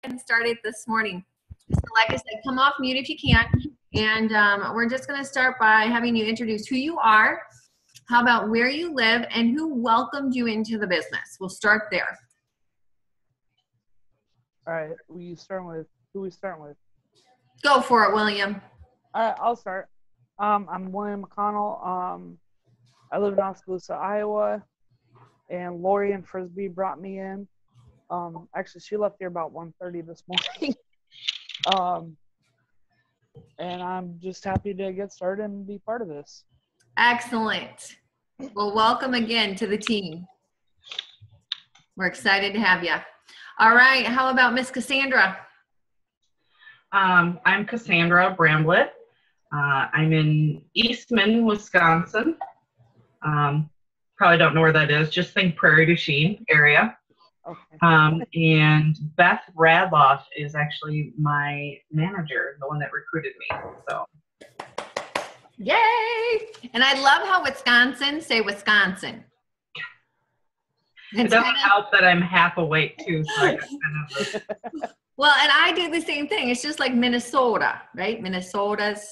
getting started this morning. So like I said, come off mute if you can. And we're just going to start by having you introduce who you are, how about where you live, and who welcomed you into the business. We'll start there. All right, who we starting with? Go for it, William. All right, I'll start. I'm William McConnell. I live in Oskaloosa, Iowa, and Lori and Frisbee brought me in. Actually, she left here about 1:30 this morning. And I'm just happy to get started and be part of this. Excellent. Well, welcome again to the team. We're excited to have you. All right, how about Miss Cassandra? I'm Cassandra Bramblett. I'm in Eastman, Wisconsin. Probably don't know where that is. Just think Prairie du Chien area. Okay. And Beth Radloff is actually my manager, the one that recruited me. So, yay! And I love how Wisconsin say Wisconsin. It doesn't help that I'm half awake too. So I got kind of well, and I do the same thing. It's just like Minnesota, right? Minnesotans,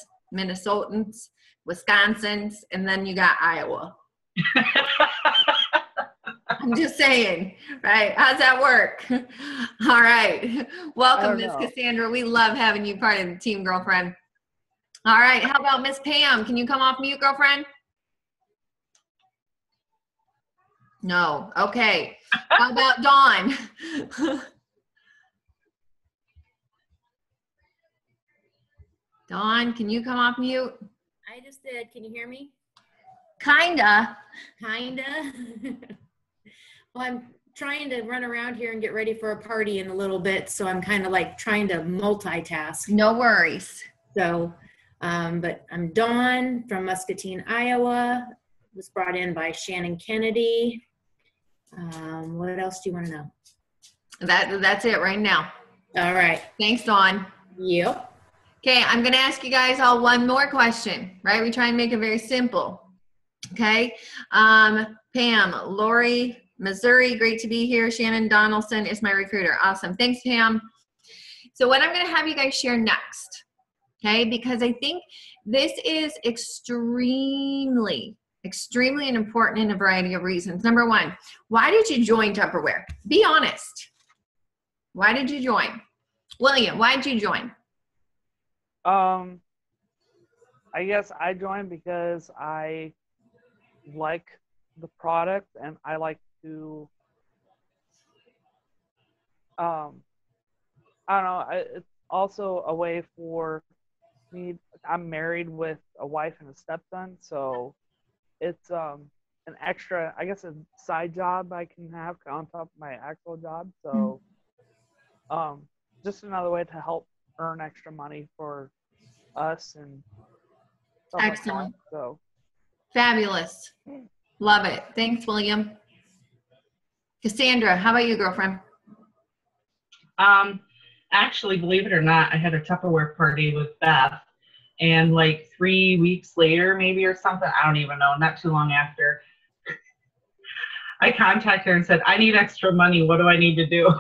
Wisconsins, and then you got Iowa. I'm just saying, right? How's that work? All right. Welcome, Miss Cassandra. We love having you part of the team, girlfriend. All right. How about Miss Pam? Can you come off mute, girlfriend? No. Okay. How about Dawn? Dawn, can you come off mute? I just did. Can you hear me? Kinda. Well, I'm trying to run around here and get ready for a party in a little bit, so I'm kind of like trying to multitask. No worries. So, but I'm Dawn from Muscatine, Iowa. Was brought in by Shannon Kennedy. What else do you want to know? That's it right now. All right. Thanks, Dawn. Yep. Okay, I'm going to ask you guys all one more question, right? We try and make it very simple. Okay. Pam, Lori, Missouri, great to be here. Shannon Donaldson is my recruiter. Awesome. Thanks, Pam. So what I'm going to have you guys share next, okay, because I think this is extremely important in a variety of reasons. Number one, why did you join Tupperware? Be honest. Why did you join? William, why did you join? I guess I joined because I like the product and I like to, I don't know, it's also a way for me. I'm married with a wife and a stepson, so it's an extra, I guess, a side job I can have on top of my actual job. So just another way to help earn extra money for us and stuff. Excellent. Like that. So fabulous. Love it. Thanks, Cassandra, how about you, girlfriend? Actually, believe it or not, I had a Tupperware party with Beth, and like 3 weeks later, maybe or something, I don't even know, not too long after, I contacted her and said, I need extra money. What do I need to do?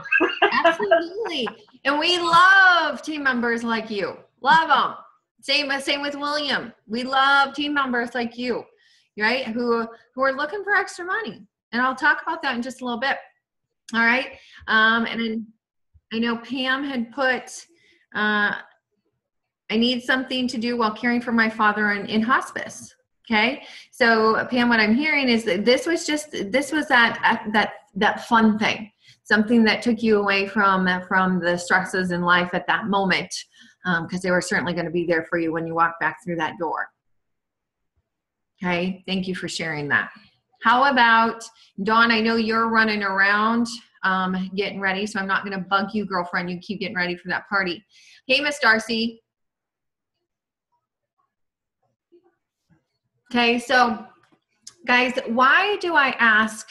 Absolutely. And we love team members like you. Love them. Same with William. We love team members like you, right? Who are looking for extra money. And I'll talk about that in just a little bit. All right. And then I know Pam had put, I need something to do while caring for my father in hospice. Okay. So Pam, what I'm hearing is that this was that fun thing, something that took you away from the stresses in life at that moment. Because they were certainly going to be there for you when you walk back through that door. Okay, thank you for sharing that. How about, Dawn, I know you're running around getting ready, so I'm not going to bug you, girlfriend. You keep getting ready for that party. Hey, Miss Darcy. Okay, so guys, why do I ask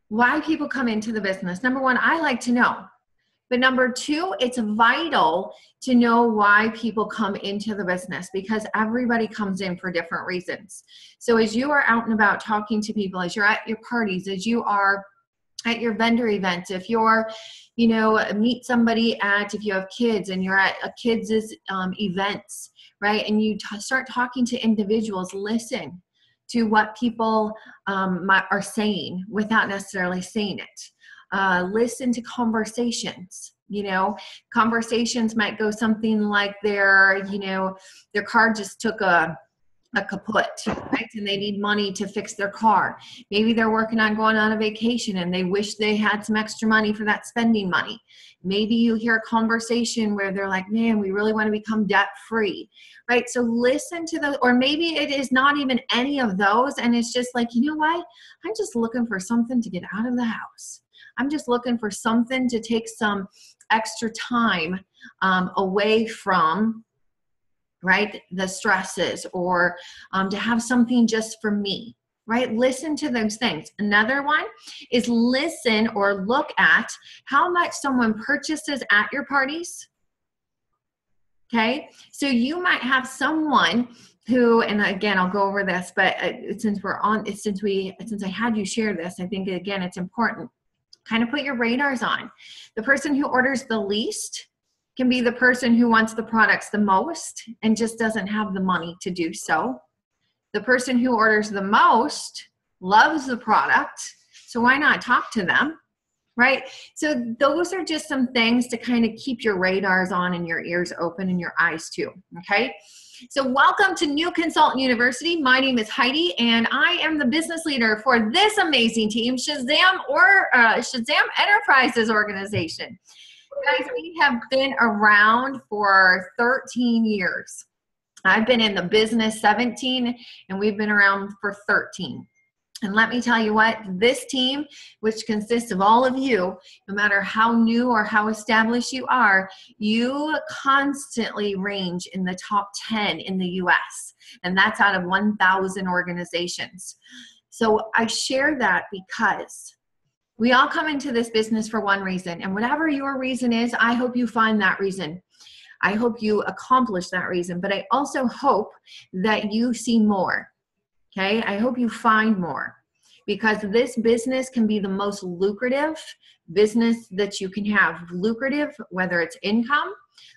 why people come into the business? Number one, I like to know. But number two, it's vital to know why people come into the business because everybody comes in for different reasons. So as you are out and about talking to people, as you're at your parties, as you are at your vendor events, if you're, you know, meet somebody at, if you have kids and you're at a kids' events, right? And you start talking to individuals, listen to what people are saying without necessarily saying it. Listen to conversations. You know, conversations might go something like their car just took a kaput, right? And they need money to fix their car. Maybe they're working on going on a vacation and they wish they had some extra money for that spending money. Maybe you hear a conversation where they're like, man, we really want to become debt free, right? So listen to those, or maybe it is not even any of those. And it's just like, you know what? I'm just looking for something to get out of the house. I'm just looking for something to take some extra time away from, right, the stresses, or to have something just for me, right? Listen to those things. Another one is listen or look at how much someone purchases at your parties. Okay, so you might have someone who, and again, I'll go over this, but since I had you share this, I think again it's important. Kind of put your radars on. The person who orders the least can be the person who wants the products the most and just doesn't have the money to do so. The person who orders the most loves the product, so why not talk to them, right? So those are just some things to kind of keep your radars on and your ears open and your eyes too, okay? So welcome to New Consultant University. My name is Heidi, and I am the business leader for this amazing team, Shazam Enterprises organization. Guys, we have been around for 13 years. I've been in the business 17, and we've been around for 13. And let me tell you what, this team, which consists of all of you, no matter how new or how established you are, you constantly range in the top 10 in the US. And that's out of 1,000 organizations. So I share that because we all come into this business for one reason. And whatever your reason is, I hope you find that reason. I hope you accomplish that reason. But I also hope that you see more. Okay, I hope you find more, because this business can be the most lucrative business that you can have. Lucrative, whether it's income,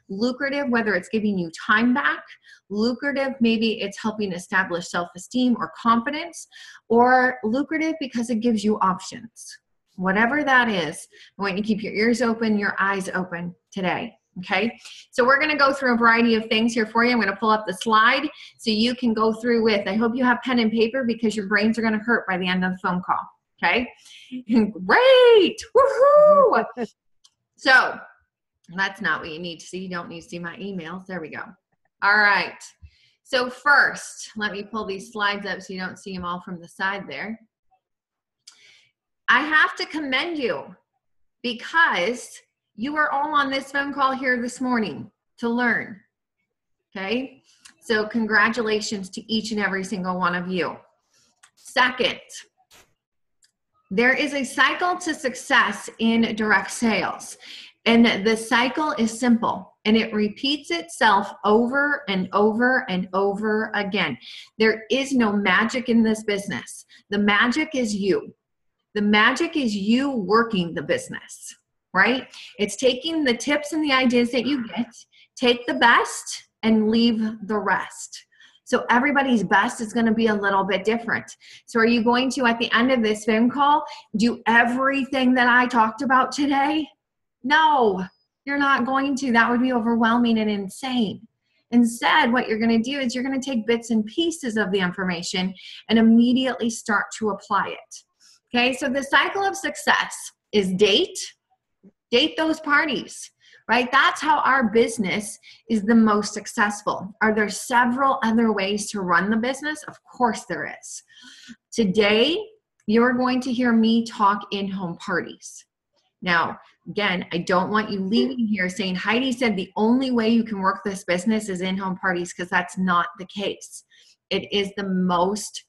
lucrative, whether it's giving you time back, lucrative, maybe it's helping establish self-esteem or confidence, or lucrative because it gives you options. Whatever that is, I want you to keep your ears open, your eyes open today. Okay, so we're going to go through a variety of things here for you. I'm going to pull up the slide so you can go through with. I hope you have pen and paper because your brains are going to hurt by the end of the phone call. Okay, great, woohoo! So that's not what you need to see. You don't need to see my emails. There we go. All right. So first, let me pull these slides up so you don't see them all from the side there. I have to commend you because you are all on this phone call here this morning to learn, okay? So congratulations to each and every single one of you. Second, there is a cycle to success in direct sales, and the cycle is simple, and it repeats itself over and over and over again. There is no magic in this business. The magic is you. The magic is you working the business. Right? It's taking the tips and the ideas that you get, take the best and leave the rest. So everybody's best is going to be a little bit different. So are you going to, at the end of this phone call, do everything that I talked about today? No, you're not going to. That would be overwhelming and insane. Instead, what you're going to do is you're going to take bits and pieces of the information and immediately start to apply it. Okay, so the cycle of success is date those parties, right? That's how our business is the most successful. Are there several other ways to run the business? Of course there is. Today, you're going to hear me talk in-home parties. Now, again, I don't want you leaving here saying, Heidi said the only way you can work this business is in-home parties, because that's not the case. It is the most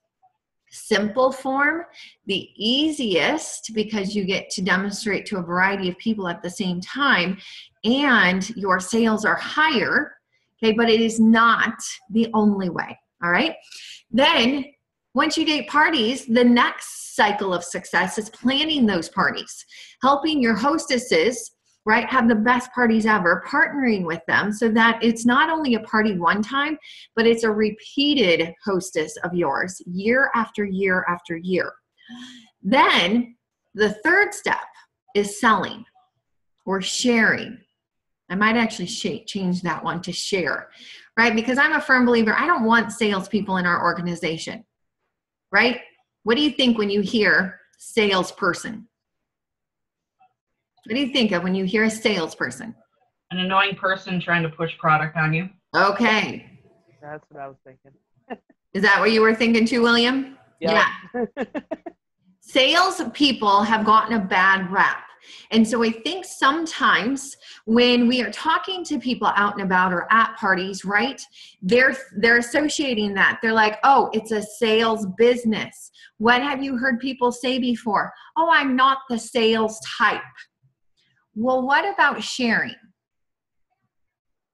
simple form, the easiest, because you get to demonstrate to a variety of people at the same time, and your sales are higher, okay, but it is not the only way, all right? Then Once you date parties, the next cycle of success is planning those parties, helping your hostesses, right, have the best parties ever, partnering with them so that it's not only a party one time, but it's a repeated hostess of yours year after year after year. Then the third step is selling or sharing. I might actually change that one to share, right? Because I'm a firm believer, I don't want salespeople in our organization, right? What do you think when you hear salesperson? What do you think of when you hear a salesperson? An annoying person trying to push product on you. Okay. That's what I was thinking. Is that what you were thinking too, William? Yep. Yeah. Sales people have gotten a bad rap. And so I think sometimes when we are talking to people out and about or at parties, right, they're associating that. They're like, oh, it's a sales business. What have you heard people say before? Oh, I'm not the sales type. Well, what about sharing?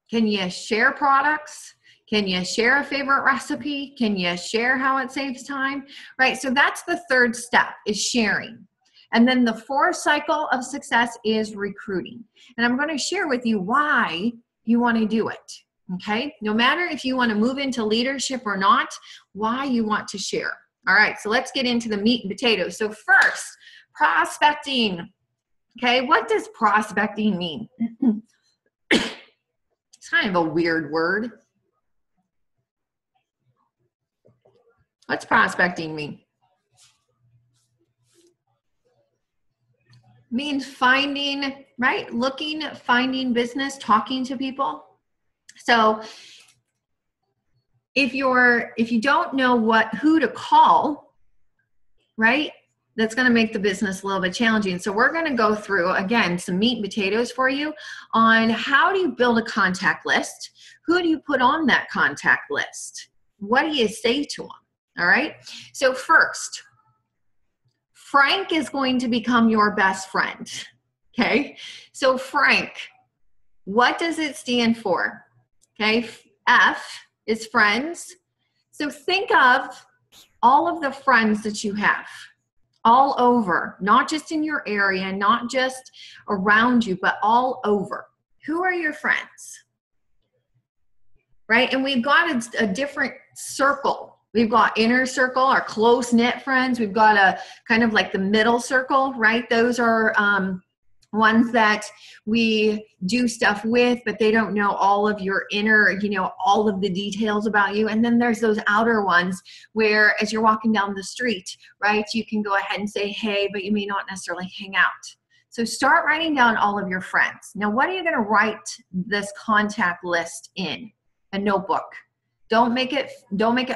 Can you share products? Can you share a favorite recipe? Can you share how it saves time? Right, so that's the third step, is sharing. And then the fourth cycle of success is recruiting. And I'm going to share with you why you want to do it, okay? No matter if you want to move into leadership or not, why you want to share. All right, so let's get into the meat and potatoes. So first, prospecting. Okay, what does prospecting mean? It's kind of a weird word. What's prospecting mean? Means finding, right? Looking, finding business, talking to people. So if you don't know who to call, right? That's going to make the business a little bit challenging. So we're going to go through, again, some meat and potatoes for you on how do you build a contact list? Who do you put on that contact list? What do you say to them? All right. So first, Frank is going to become your best friend. Okay. So Frank, what does it stand for? Okay. F is friends. So think of all of the friends that you have all over, not just in your area, not just around you, but all over. Who are your friends? Right? And we've got a different circle. We've got inner circle, our close-knit friends. We've got a kind of like the middle circle, right? Those are ones that we do stuff with, but they don't know all of your inner, all of the details about you. And then there's those outer ones where as you're walking down the street, right, you can go ahead and say, hey, but you may not necessarily hang out. So start writing down all of your friends. Now, what are you going to write this contact list in? A notebook. Don't make it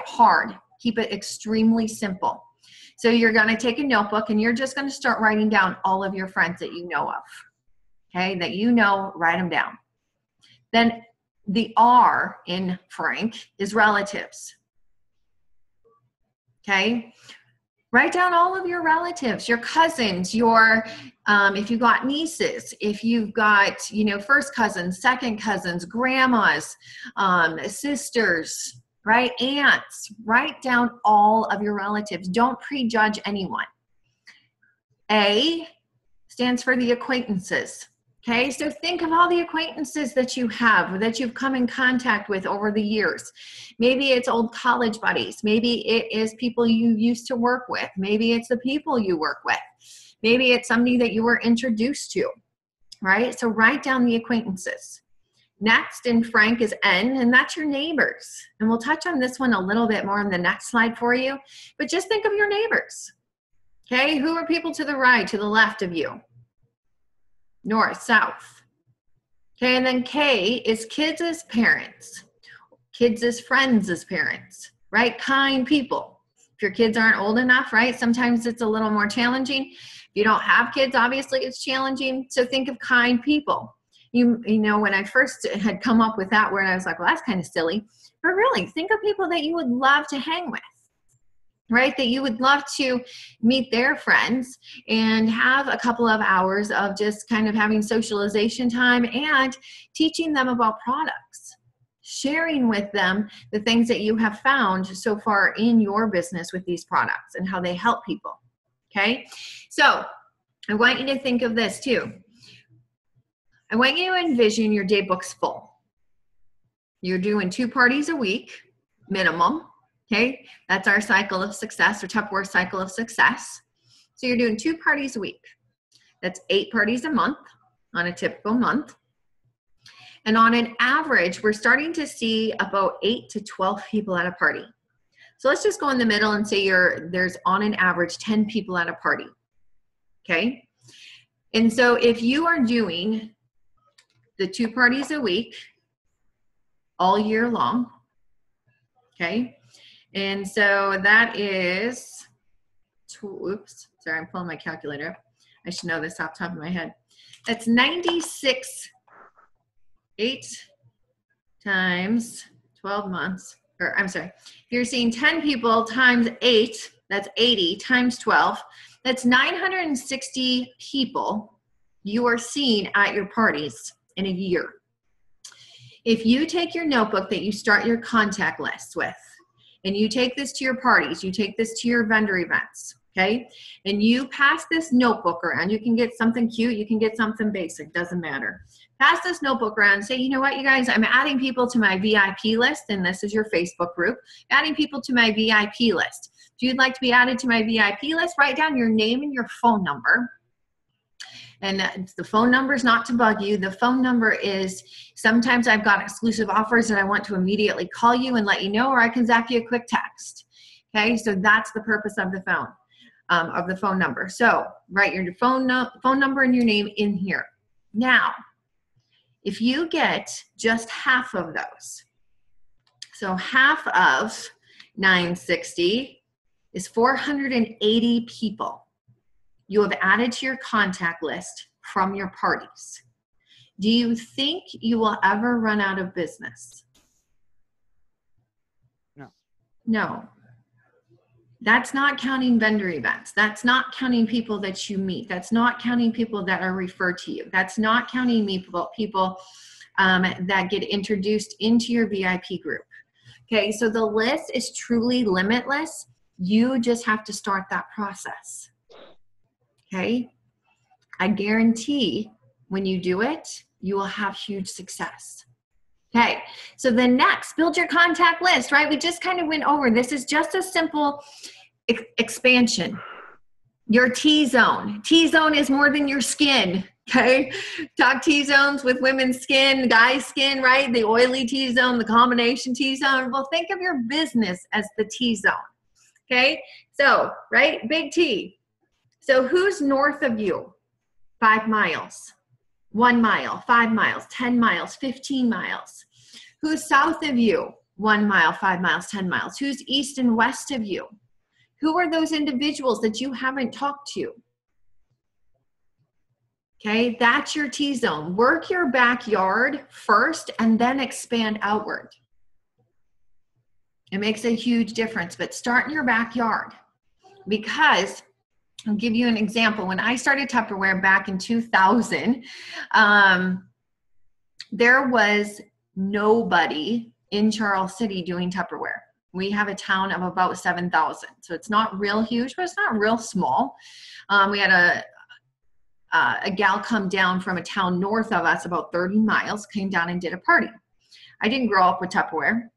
hard. Keep it extremely simple. So you're going to take a notebook and you're just going to start writing down all of your friends that you know of. Okay, that you know, write them down. Then the R in Frank is relatives. Okay, write down all of your relatives, your cousins, if you've got nieces, if you've got, first cousins, second cousins, grandmas, sisters, right? Aunts. Write down all of your relatives. Don't prejudge anyone. A stands for the acquaintances. Okay, so think of all the acquaintances that you have, that you've come in contact with over the years. Maybe it's old college buddies. Maybe it is people you used to work with. Maybe it's the people you work with. Maybe it's somebody that you were introduced to, right? So write down the acquaintances. Next in Frank is N, and that's your neighbors. And we'll touch on this one a little bit more on the next slide for you. But just think of your neighbors. Okay, who are people to the right, to the left of you? North, south. Okay, and then K is kids as parents. Kids as friends as parents, right? Kind people. If your kids aren't old enough, right? Sometimes it's a little more challenging. If you don't have kids, obviously it's challenging. So think of kind people. You know, when I first had come up with that word, I was like, well, that's kind of silly. But really, think of people that you would love to hang with, right? That you would love to meet their friends and have a couple of hours of just kind of having socialization time and teaching them about products, sharing with them the things that you have found so far in your business with these products and how they help people. Okay, so I want you to think of this too. I want you to envision your day books full. You're doing 2 parties a week, minimum. Okay, that's our cycle of success, or Tupperware cycle of success. So you're doing 2 parties a week. That's 8 parties a month on a typical month. And on an average, we're starting to see about 8 to 12 people at a party. So let's just go in the middle and say there's on an average 10 people at a party. Okay? And so if you are doing the 2 parties a week all year long, okay? And so that is, oops, sorry, I'm pulling my calculator up. I should know this off the top of my head. That's 96, 8 times 12 months, or I'm sorry, if you're seeing 10 people times 8, that's 80 times 12, that's 960 people you are seeing at your parties in a year. If you take your notebook that you start your contact lists with, and you take this to your parties, you take this to your vendor events, okay? And you pass this notebook around. You can get something cute, you can get something basic, doesn't matter. Pass this notebook around and say, you know what, you guys, I'm adding people to my VIP list, and this is your Facebook group, adding people to my VIP list. If you'd like to be added to my VIP list, write down your name and your phone number. And the phone number is not to bug you. The phone number is, sometimes I've got exclusive offers and I want to immediately call you and let you know, or I can zap you a quick text. Okay, so that's the purpose of the phone number. So write your phone number and your name in here. Now, if you get just half of those, so half of 960 is 480 people you have added to your contact list from your parties. Do you think you will ever run out of business? No. No. That's not counting vendor events. That's not counting people that you meet. That's not counting people that are referred to you. That's not counting people that get introduced into your VIP group. Okay, so the list is truly limitless. You just have to start that process. Okay, I guarantee when you do it, you will have huge success. Okay, so the next, build your contact list, right? We just kind of went over, this is just a simple expansion. Your T-zone. T-zone is more than your skin, okay? Talk T-zones with women's skin, guys' skin, right? The oily T-zone, the combination T-zone. Well, think of your business as the T-zone, okay? So, right, big T. So who's north of you? 5 miles, 1 mile, 5 miles, 10 miles, 15 miles. Who's south of you? 1 mile, 5 miles, 10 miles. Who's east and west of you? Who are those individuals that you haven't talked to? Okay, that's your T-zone. Work your backyard first and then expand outward. It makes a huge difference, but start in your backyard, because I'll give you an example. When I started Tupperware back in 2000, there was nobody in Charles City doing Tupperware. We have a town of about 7,000. So it's not real huge, but it's not real small. We had a gal come down from a town north of us, about 30 miles, came down and did a party. I didn't grow up with Tupperware.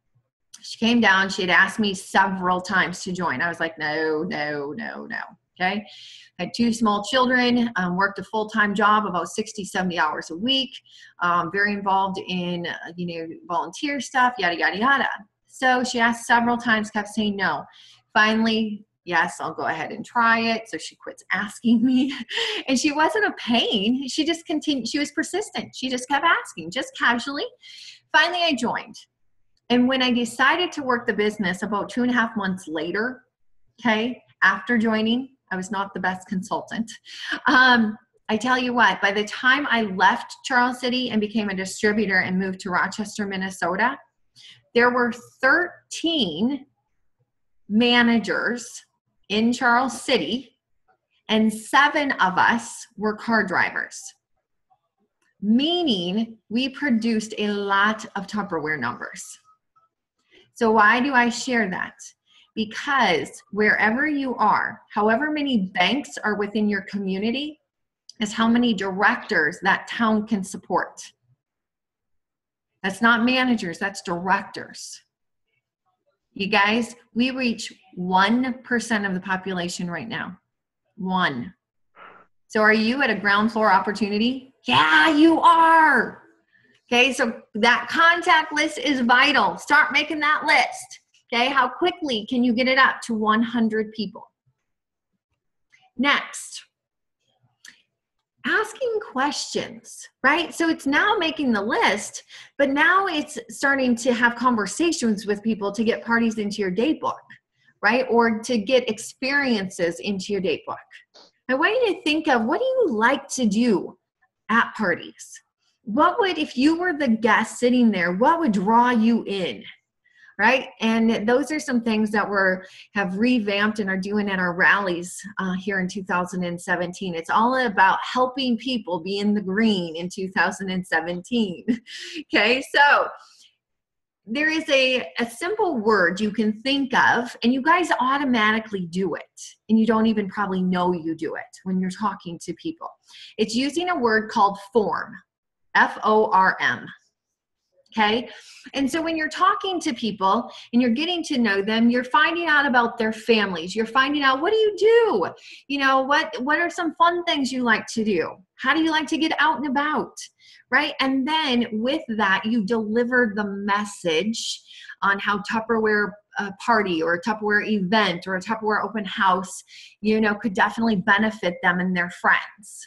She came down, she had asked me several times to join. I was like, no, no, no, no. Okay. Had 2 small children, worked a full-time job, about 60, 70 hours a week, very involved in, volunteer stuff, yada, yada, yada. So she asked several times, kept saying no. Finally, yes, I'll go ahead and try it. So she quits asking me, and she wasn't a pain. She just continued. She was persistent. She just kept asking, just casually. Finally, I joined. And when I decided to work the business about 2.5 months later, okay, after joining, I was not the best consultant. I tell you what, by the time I left Charles City and became a distributor and moved to Rochester, Minnesota, there were 13 managers in Charles City, and 7 of us were car drivers. meaning we produced a lot of Tupperware numbers. So why do I share that? Because wherever you are, however many banks are within your community is how many directors that town can support. That's not managers, that's directors. You guys, we reach 1% of the population right now. 1. So are you at a ground floor opportunity? Yeah, you are. Okay, so that contact list is vital. Start making that list. Okay, how quickly can you get it up to 100 people? Next, asking questions, right? So it's now making the list, but now it's starting to have conversations with people to get parties into your date book, right? Or to get experiences into your date book. I want you to think of, what do you like to do at parties? What would, if you were the guest sitting there, what would draw you in? Right? And those are some things that have revamped and are doing at our rallies here in 2017. It's all about helping people be in the green in 2017. Okay, so there is a simple word you can think of, and you guys automatically do it, and you don't even probably know you do it when you're talking to people. It's using a word called form, F-O-R-M. Okay. And so when you're talking to people and you're getting to know them, you're finding out about their families. You're finding out, what do you do? You know, what are some fun things you like to do? How do you like to get out and about? Right. And then with that, you deliver the message on how Tupperware party or a Tupperware event or a Tupperware open house, you know, could definitely benefit them and their friends.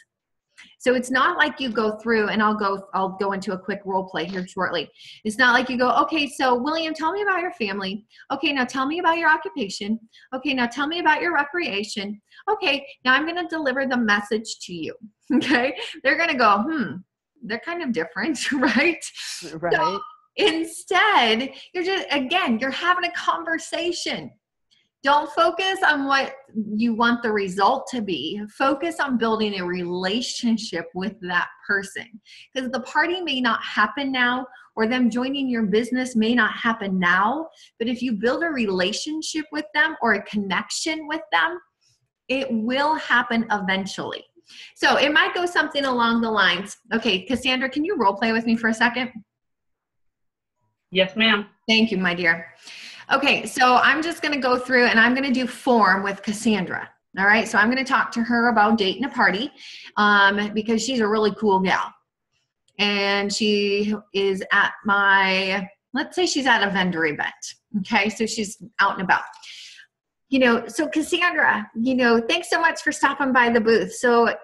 So it's not like you go through, and I'll go into a quick role play here shortly. It's not like you go, okay, so William, tell me about your family. Okay, now tell me about your occupation. Okay, now tell me about your recreation. Okay, now I'm going to deliver the message to you. Okay, they're going to go, they're kind of different, right? Right. So instead, you're having a conversation. Don't focus on what you want the result to be. Focus on building a relationship with that person. Because the party may not happen now, or them joining your business may not happen now, but if you build a relationship with them or a connection with them, it will happen eventually. So it might go something along the lines. Okay, Cassandra, can you role play with me for a second? Yes, ma'am. Thank you, my dear. Okay, so I'm just going to go through and I'm going to do form with Cassandra. All right, so I'm going to talk to her about dating a party because she's a really cool gal. And she is at let's say she's at a vendor event. Okay, so she's out and about. You know, so Cassandra, you know, thanks so much for stopping by the booth. So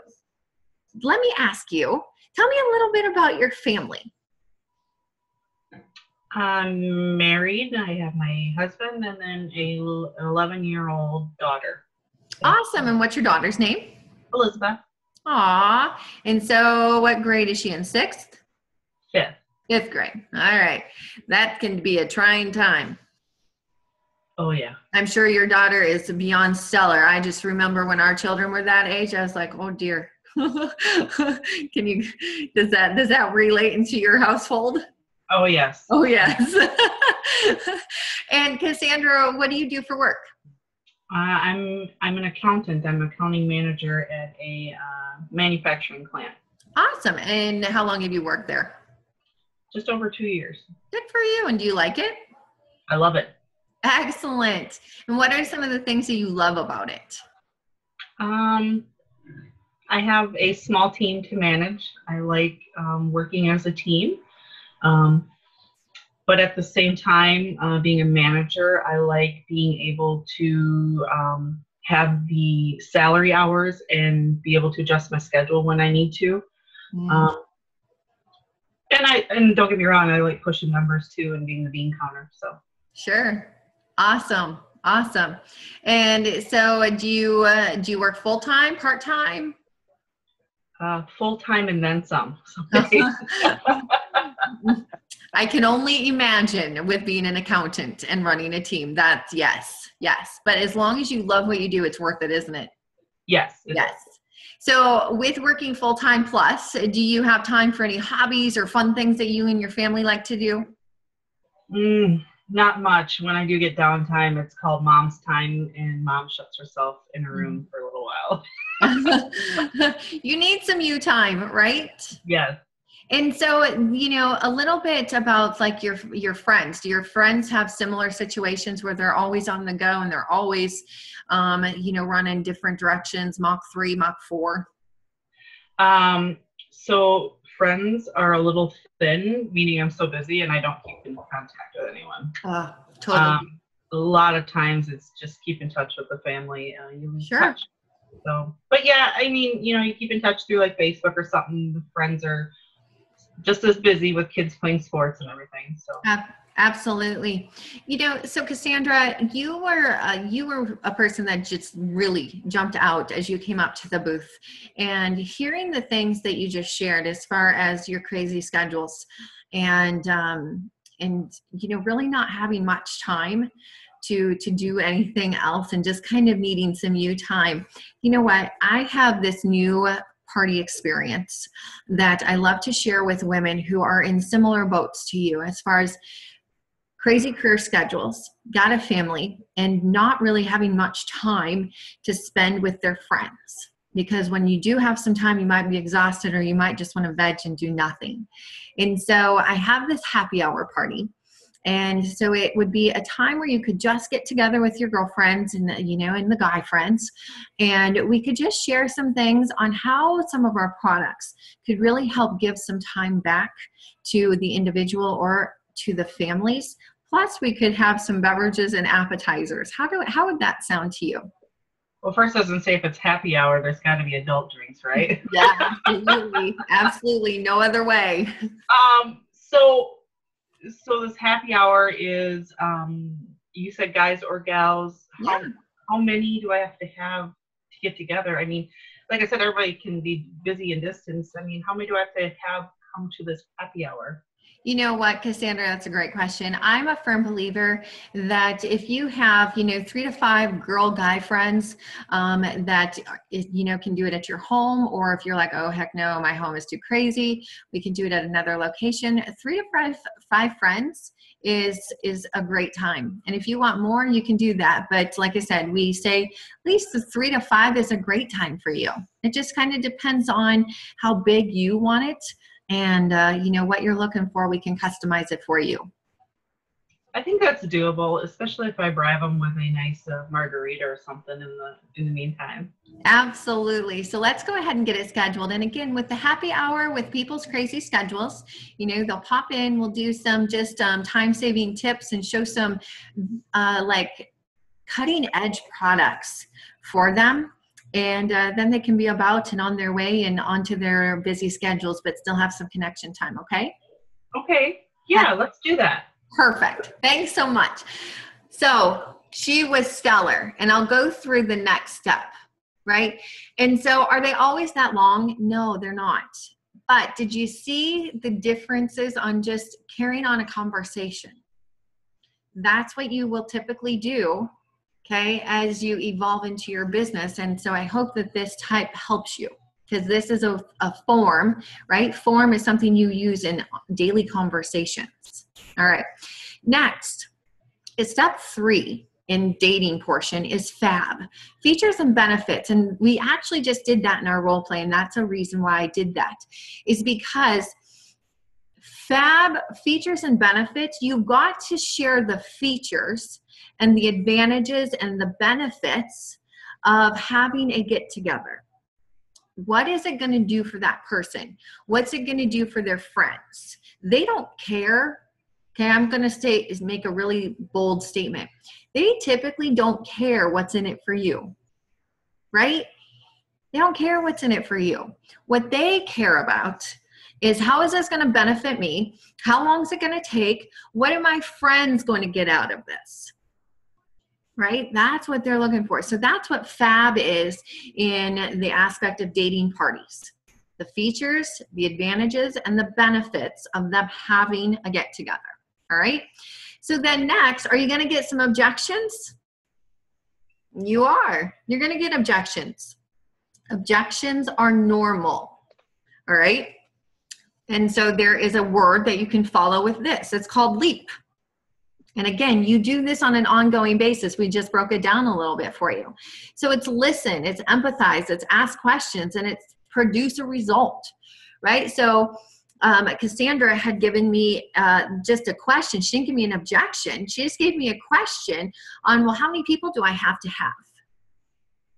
let me ask you, tell me a little bit about your family. I'm married. I have my husband and then a 11-year-old daughter. Awesome. And what's your daughter's name? Elizabeth. Aw. And so what grade is she in? 6th? 5th. 5th grade. All right. That can be a trying time. Oh, yeah. I'm sure your daughter is beyond stellar. I just remember when our children were that age, I was like, oh dear. Does that relate into your household? Oh, yes. Oh, yes. And Cassandra, what do you do for work? I'm an accountant. I'm an accounting manager at a manufacturing plant. Awesome. And how long have you worked there? Just over 2 years. Good for you. And do you like it? I love it. Excellent. And what are some of the things that you love about it? I have a small team to manage. I like working as a team. But at the same time, being a manager, I like being able to have the salary hours and be able to adjust my schedule when I need to. And don't get me wrong, I like pushing numbers too and being the bean counter. So sure. Awesome. And so do you work full-time, part-time? Full-time and then some. I can only imagine with being an accountant and running a team. That's yes. But as long as you love what you do, it's worth it, isn't it? Yes. Yes. So with working full-time plus, do you have time for any hobbies or fun things that you and your family like to do? Not much. When I do get downtime, it's called mom's time, and mom shuts herself in a room for a little while. You need some you time, right? Yes. And so, a little bit about like your friends. Do your friends have similar situations where they're always on the go and they're always, running different directions, Mach 3, Mach 4? So friends are a little thin, meaning I'm so busy and I don't keep in contact with anyone. Totally. A lot of times it's just keep in touch with the family. You lose Sure. touch. So, but yeah, I mean, you keep in touch through like Facebook or something. The friends are just as busy with kids playing sports and everything. So absolutely. So Cassandra, you were a person that just really jumped out as you came up to the booth, and hearing the things that you just shared as far as your crazy schedules and really not having much time to do anything else and just kind of needing some you time. You know what? I have this new party experience that I love to share with women who are in similar boats to you as far as crazy career schedules, got a family, and not really having much time to spend with their friends. Because when you do have some time, you might be exhausted or you might just want to veg and do nothing. And so I have this happy hour party. And so it would be a time where you could just get together with your girlfriends and the guy friends, and we could just share some things on how some of our products could really help give some time back to the individual or to the families. Plus, we could have some beverages and appetizers. How would that sound to you? Well, first I was going to say, if it's happy hour, there's got to be adult drinks, right? Yeah, absolutely. Absolutely. No other way. So this happy hour is, you said guys or gals. How many do I have to get together? I mean, like I said, everybody can be busy in distance. I mean, how many do I have to have come to this happy hour? You know what, Cassandra, that's a great question. I'm a firm believer that if you have, 3 to 5 girl guy friends that, can do it at your home, or if you're like, oh, heck no, my home is too crazy, we can do it at another location. 3 to 5 friends is a great time. And if you want more, you can do that. But like I said, we say at least the 3 to 5 is a great time for you. It just kind of depends on how big you want it. And, what you're looking for, we can customize it for you. I think that's doable, especially if I bribe them with a nice margarita or something in the meantime. Absolutely. So let's go ahead and get it scheduled. And again, with the happy hour with people's crazy schedules, they'll pop in, we'll do some just time-saving tips and show some cutting edge products for them. And then they can be about and on their way and onto their busy schedules, but still have some connection time. Okay. Okay. Yeah, let's do that. Perfect. Thanks so much. So she was stellar, and I'll go through the next step, right? And so are they always that long? No, they're not. But did you see the differences on just carrying on a conversation? That's what you will typically do, okay, as you evolve into your business. And so I hope that this type helps you, because this is a form, right? Form is something you use in daily conversations. All right. Next is step 3 in dating portion is FAB, features and benefits. And we actually just did that in our role play. And that's a reason why I did that, is because FAB, features and benefits, you've got to share the features and the advantages and the benefits of having a get together. What is it going to do for that person? What's it going to do for their friends? They don't care. Okay, I'm going to make a really bold statement. They typically don't care what's in it for you, right? They don't care what's in it for you. What they care about is, how is this going to benefit me? How long is it going to take? What are my friends going to get out of this? Right? That's what they're looking for. So that's what FAB is in the aspect of dating parties. The features, the advantages, and the benefits of them having a get together. All right. So then next, are you going to get some objections? You are. You're going to get objections. Objections are normal. All right. And so there is a word that you can follow with this. It's called LEAP. And again, you do this on an ongoing basis. We just broke it down a little bit for you. So it's listen, it's empathize, it's ask questions, and it's produce a result, right? So Cassandra had given me just a question. She didn't give me an objection. She just gave me a question on, well, how many people do I have to have,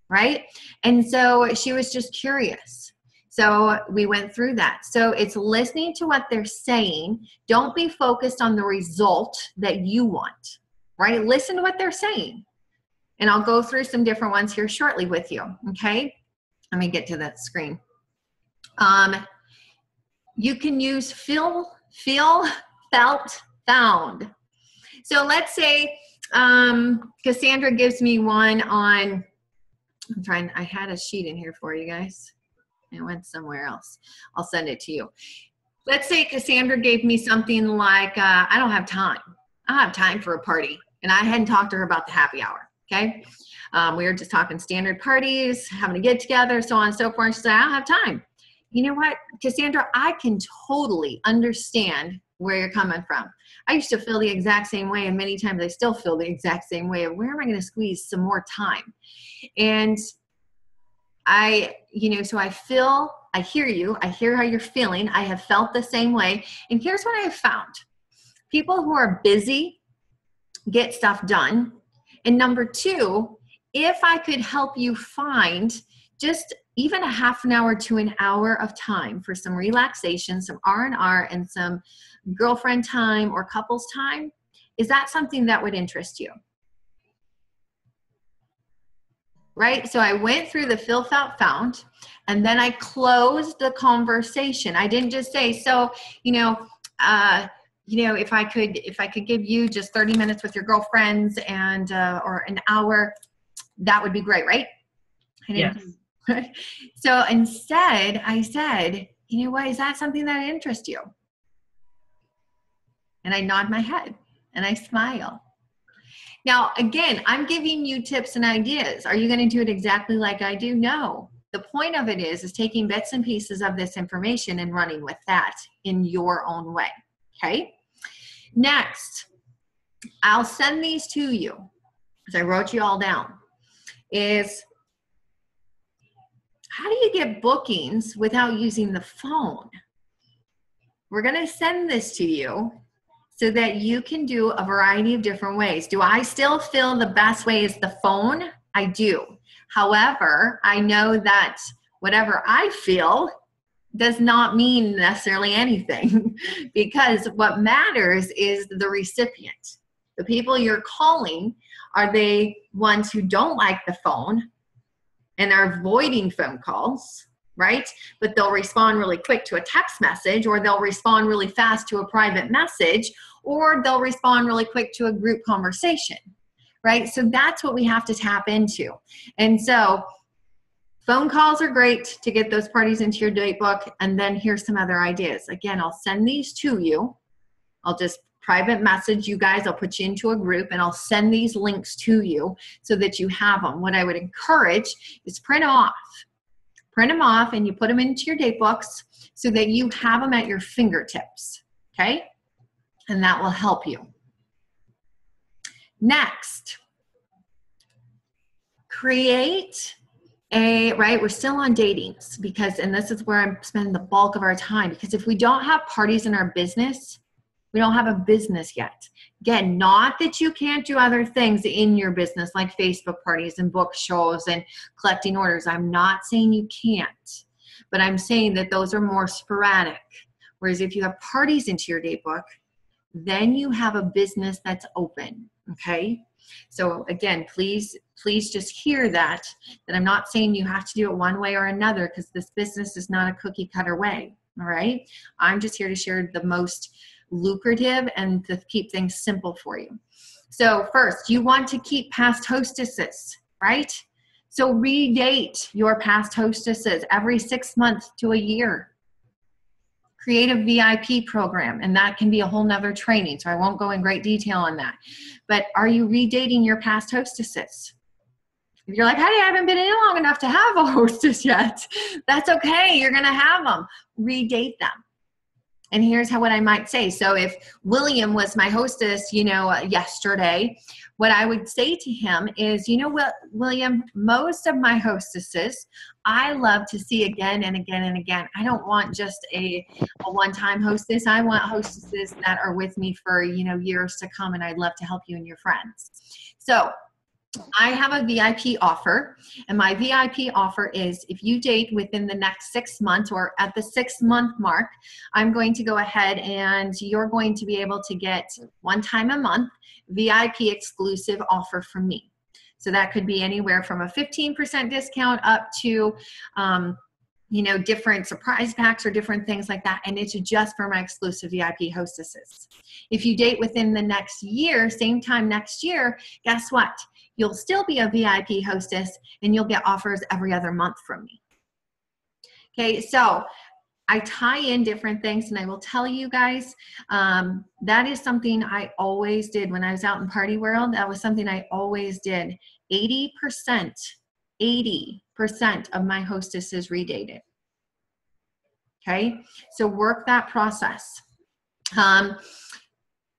right? And so she was just curious. So we went through that. So it's listening to what they're saying. Don't be focused on the result that you want, right? Listen to what they're saying. And I'll go through some different ones here shortly with you, okay? Let me get to that screen. You can use feel, felt, found. So let's say Cassandra gives me one on, I had a sheet in here for you guys. It went somewhere else. I'll send it to you. Let's say Cassandra gave me something like, I don't have time. I don't have time for a party. And I hadn't talked to her about the happy hour, okay? We were just talking standard parties, having a get together, so on and so forth. And she said, I don't have time. You know what, Cassandra, I can totally understand where you're coming from. I used to feel the exact same way, and many times I still feel the exact same way of where am I going to squeeze some more time? And so I hear you. I hear how you're feeling. I have felt the same way. And here's what I have found. People who are busy get stuff done. And number two, if I could help you find just even a half an hour to an hour of time for some relaxation, some R&R, and some girlfriend time or couples time, is that something that would interest you? Right? So I went through the feel, felt, found, and then I closed the conversation. I didn't just say, so, if I could give you just 30 minutes with your girlfriends and, or an hour, that would be great, right? Yes. So instead I said, you know what, is that something that interests you? And I nod my head and I smile. Now, again, I'm giving you tips and ideas. Are you going to do it exactly like I do? No. The point of it is taking bits and pieces of this information and running with that in your own way. Okay? Next, I'll send these to you, because I wrote you all down, is how do you get bookings without using the phone? We're going to send this to you so that you can do a variety of different ways. Do I still feel the best way is the phone? I do. However, I know that whatever I feel does not mean necessarily anything because what matters is the recipient. The people you're calling, are they ones who don't like the phone and are avoiding phone calls, right? But they'll respond really quick to a text message, or they'll respond really fast to a private message, or they'll respond really quick to a group conversation, right? So that's what we have to tap into. And so phone calls are great to get those parties into your date book. And then here's some other ideas. Again, I'll send these to you. I'll just private message you guys. I'll put you into a group and I'll send these links to you so that you have them. What I would encourage is print them off and you put them into your date books so that you have them at your fingertips. Okay? And that will help you. Next, create we're still on datings and this is where I'm spending the bulk of our time, because if we don't have parties in our business, we don't have a business yet. Again, not that you can't do other things in your business like Facebook parties and book shows and collecting orders. I'm not saying you can't, but I'm saying that those are more sporadic. Whereas if you have parties into your date book, then you have a business that's open, okay? So again, please just hear that I'm not saying you have to do it one way or another, because this business is not a cookie cutter way, all right? I'm just here to share the most lucrative and to keep things simple for you. So first, you want to keep past hostesses, right? So redate your past hostesses every 6 months to a year. Create a VIP program, and that can be a whole nother training, so I won't go in great detail on that. But are you redating your past hostesses? If you're like, hey, I haven't been in long enough to have a hostess yet, that's okay. You're going to have them. Redate them. And here's what I might say. So if William was my hostess, yesterday, what I would say to him is, you know what, William, most of my hostesses, I love to see again and again and again. I don't want just a one-time hostess. I want hostesses that are with me for, years to come, and I'd love to help you and your friends. So I have a VIP offer, and my VIP offer is if you date within the next 6 months or at the 6-month mark, I'm going to go ahead and you're going to be able to get one time a month VIP exclusive offer from me. So that could be anywhere from a 15% discount up to, different surprise packs or different things like that. And it's just for my exclusive VIP hostesses. If you date within the next year, same time next year, guess what? You'll still be a VIP hostess and you'll get offers every other month from me. Okay, so I tie in different things, and I will tell you guys, that is something I always did when I was out in Party World. That was something I always did. 80% of my hostesses redated. Okay, so work that process.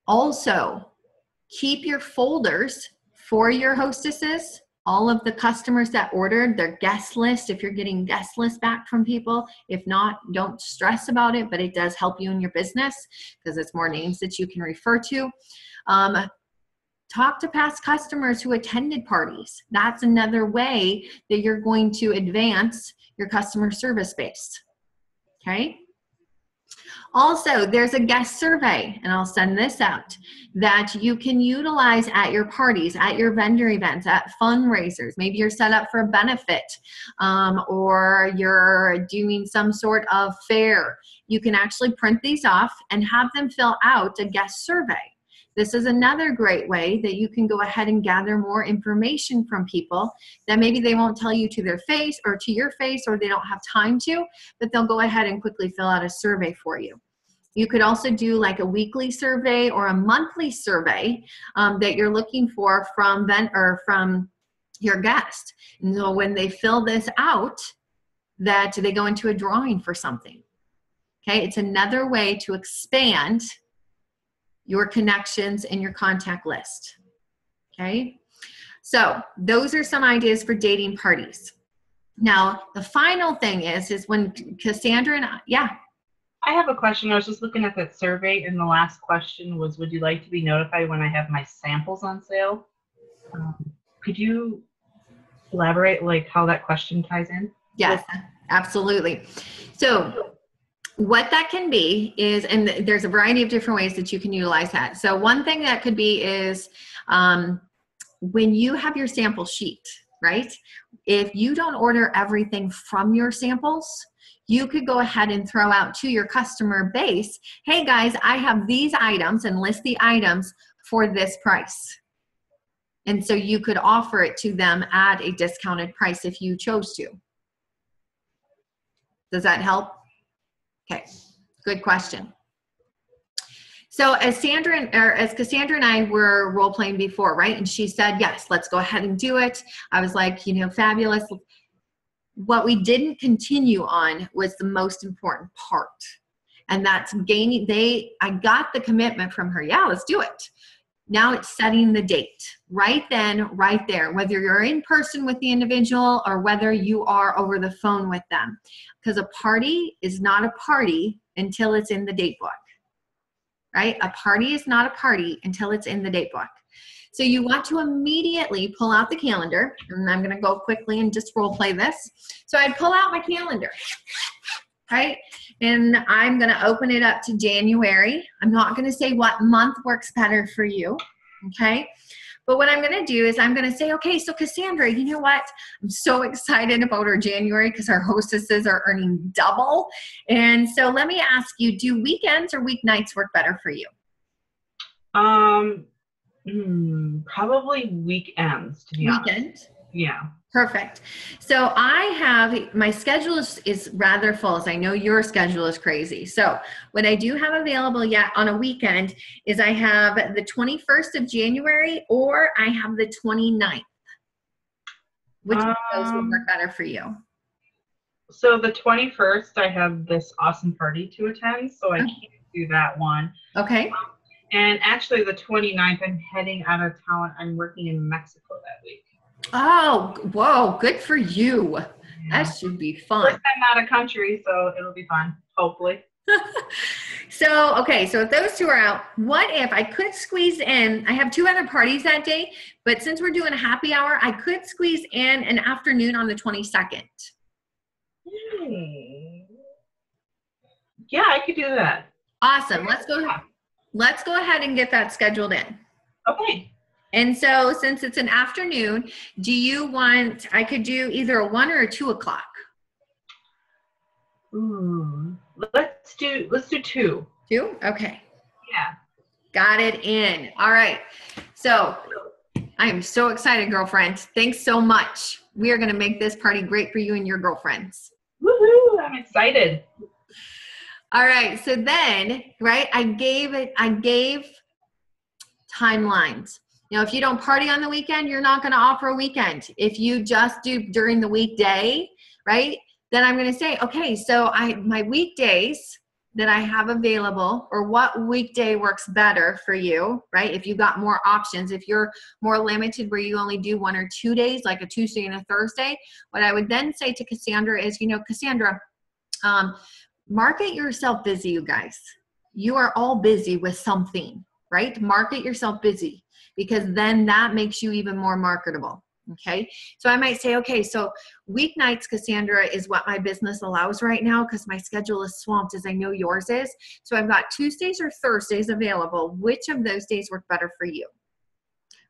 Also, keep your folders for your hostesses, all of the customers that ordered, their guest list, if you're getting guest lists back from people. If not, don't stress about it, but it does help you in your business because it's more names that you can refer to. Talk to past customers who attended parties. That's another way that you're going to advance your customer service base. Okay? Also, there's a guest survey, and I'll send this out, that you can utilize at your parties, at your vendor events, at fundraisers. Maybe you're set up for a benefit, or you're doing some sort of fair. You can actually print these off and have them fill out a guest survey. This is another great way that you can go ahead and gather more information from people that maybe they won't tell you to their face or to your face, or they don't have time to, but they'll go ahead and quickly fill out a survey for you. You could also do like a weekly survey or a monthly survey that you're looking for from your guest. And so when they fill this out, that they go into a drawing for something. Okay, it's another way to expand your connections in your contact list. Okay, so those are some ideas for dating parties. Now, the final thing is when Cassandra and I have a question. I was just looking at that survey, and the last question was, would you like to be notified when I have my samples on sale? Could you elaborate like how that question ties in? Yes, absolutely. So what that can be is, and there's a variety of different ways that you can utilize that. So one thing that could be is when you have your sample sheet, right? If you don't order everything from your samples, you could go ahead and throw out to your customer base, hey guys, I have these items, and list the items for this price. And so you could offer it to them at a discounted price if you chose to. Does that help? Okay, good question. So as Cassandra and I were role playing before, right? And she said, yes, let's go ahead and do it. I was like, fabulous. What we didn't continue on was the most important part. And that's I got the commitment from her. Yeah, let's do it. Now it's setting the date right then, right there, whether you're in person with the individual or whether you are over the phone with them. Because a party is not a party until it's in the date book, right? A party is not a party until it's in the date book. So you want to immediately pull out the calendar, and I'm going to go quickly and just role play this. So I'd pull out my calendar, right? And I'm going to open it up to January. I'm not going to say what month works better for you, okay? But what I'm going to do is I'm going to say, okay, so Cassandra, you know what? I'm so excited about our January because our hostesses are earning double. And so let me ask you, do weekends or weeknights work better for you? Probably weekends, to be honest. Yeah. Perfect. So my schedule is rather full, as I know your schedule is crazy. So what I do have available yet on a weekend is I have the 21st of January or I have the 29th. Which of those would work better for you? So the 21st, I have this awesome party to attend, so I Oh. can't do that one. Okay. And actually, the 29th, I'm heading out of town. I'm working in Mexico that week. Oh, whoa, good for you. Yeah. That should be First fun. time out of country, so it'll be fun, hopefully. So, okay, so if those two are out, what if I could squeeze in, I have 2 other parties that day, but since we're doing a happy hour, I could squeeze in an afternoon on the 22nd. Yeah, I could do that. Awesome. Let's go ahead and get that scheduled in. Okay. And so since it's an afternoon, do you want, I could do either a 1 or a 2 o'clock? Ooh. Let's do 2. 2? Okay. Yeah. Got it in. All right. So I am so excited, girlfriend. Thanks so much. We are going to make this party great for you and your girlfriends. Woohoo! I'm excited. All right. So then, right, I gave timelines. Now, if you don't party on the weekend, you're not going to offer a weekend. If you just do during the weekday, right, then I'm going to say, okay, so my weekdays that I have available, or what weekday works better for you, right? If you got more options, if you're more limited where you only do 1 or 2 days, like a Tuesday and a Thursday, what I would then say to Cassandra is, Cassandra, market yourself busy, you guys. You are all busy with something, right? Market yourself busy, because then that makes you even more marketable. Okay. So I might say, okay, so weeknights, Cassandra, is what my business allows right now because my schedule is swamped, as I know yours is. So I've got Tuesdays or Thursdays available. Which of those days work better for you?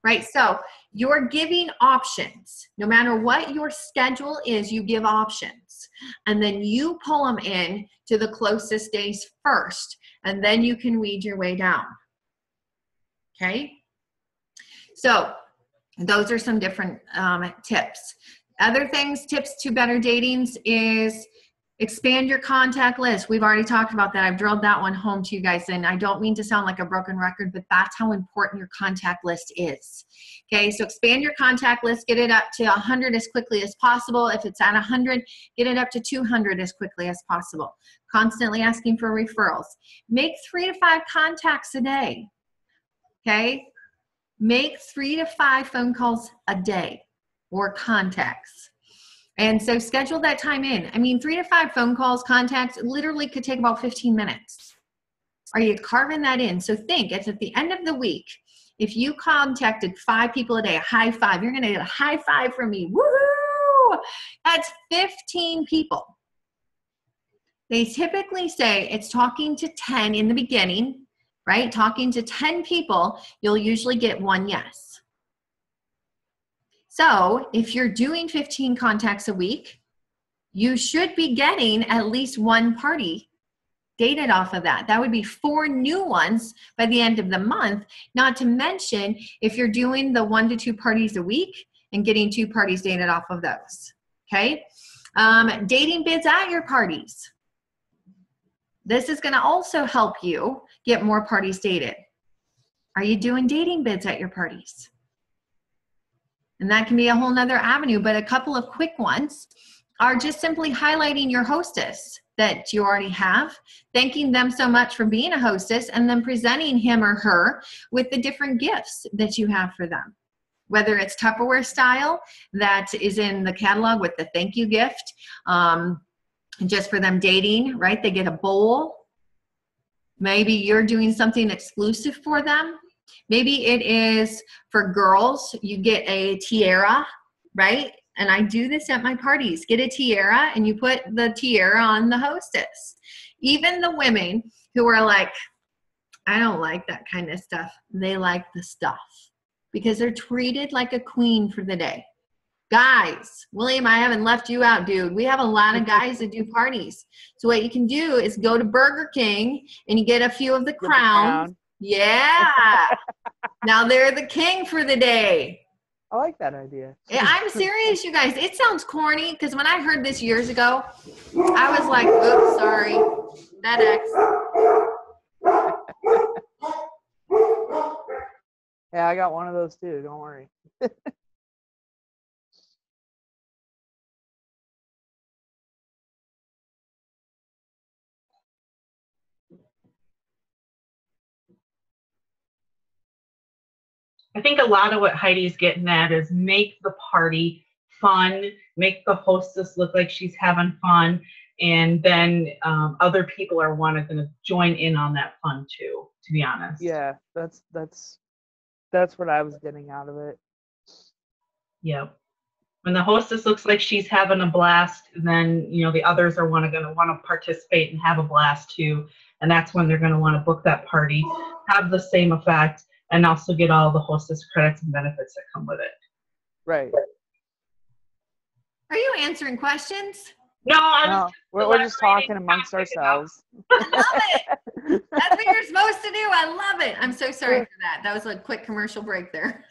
Right. So you're giving options. No matter what your schedule is, you give options. And then you pull them in to the closest days first. And then you can weed your way down. Okay. So those are some different tips. Other things, tips to better datings is expand your contact list. We've already talked about that. I've drilled that one home to you guys, and I don't mean to sound like a broken record, but that's how important your contact list is. Okay, so expand your contact list, get it up to 100 as quickly as possible. If it's at 100, get it up to 200 as quickly as possible. Constantly asking for referrals. Make 3 to 5 contacts a day. Okay, make 3 to 5 phone calls a day or contacts. And so schedule that time in. I mean, 3 to 5 phone calls, contacts, literally could take about 15 minutes. Are you carving that in? So think, it's at the end of the week. If you contacted 5 people a day, a high five, you're going to get a high five from me. Woohoo! That's 15 people. They typically say it's talking to 10 in the beginning, right? Talking to 10 people, you'll usually get 1 yes. So if you're doing 15 contacts a week, you should be getting at least 1 party dated off of that. That would be 4 new ones by the end of the month, not to mention if you're doing the 1 to 2 parties a week and getting 2 parties dated off of those, okay? Dating bids at your parties. This is going to also help you get more parties dated. Are you doing dating bids at your parties? And that can be a whole nother avenue, but a couple of quick ones are just simply highlighting your hostess that you already have, thanking them so much for being a hostess, and then presenting him or her with the different gifts that you have for them. Whether it's Tupperware style that is in the catalog with the thank you gift, just for them dating, right? They get a bowl. Maybe you're doing something exclusive for them. Maybe it is for girls, you get a tiara, right? And I do this at my parties. Get a tiara and you put the tiara on the hostess. Even the women who are like, I don't like that kind of stuff. They like the stuff because they're treated like a queen for the day. Guys, William, I haven't left you out, dude. We have a lot of guys that do parties. So what you can do is go to Burger King and you get a few of the crowns. Yeah. Now they're the king for the day. I like that idea. I'm serious, you guys. It sounds corny because when I heard this years ago, I was like, oops, sorry. FedEx. Yeah, I got one of those too. Don't worry. I think a lot of what Heidi's getting at is make the party fun, make the hostess look like she's having fun, and then other people are going to join in on that fun too, to be honest. Yeah, that's what I was getting out of it. Yep. When the hostess looks like she's having a blast, then the others are going to want to participate and have a blast too, and that's when they're going to want to book that party, have the same effect, and also get all the hostess credits and benefits that come with it. Right. Are you answering questions? No, we're just talking amongst ourselves. I love it. That's what you're supposed to do. I love it. I'm so sorry for that. That was a quick commercial break there.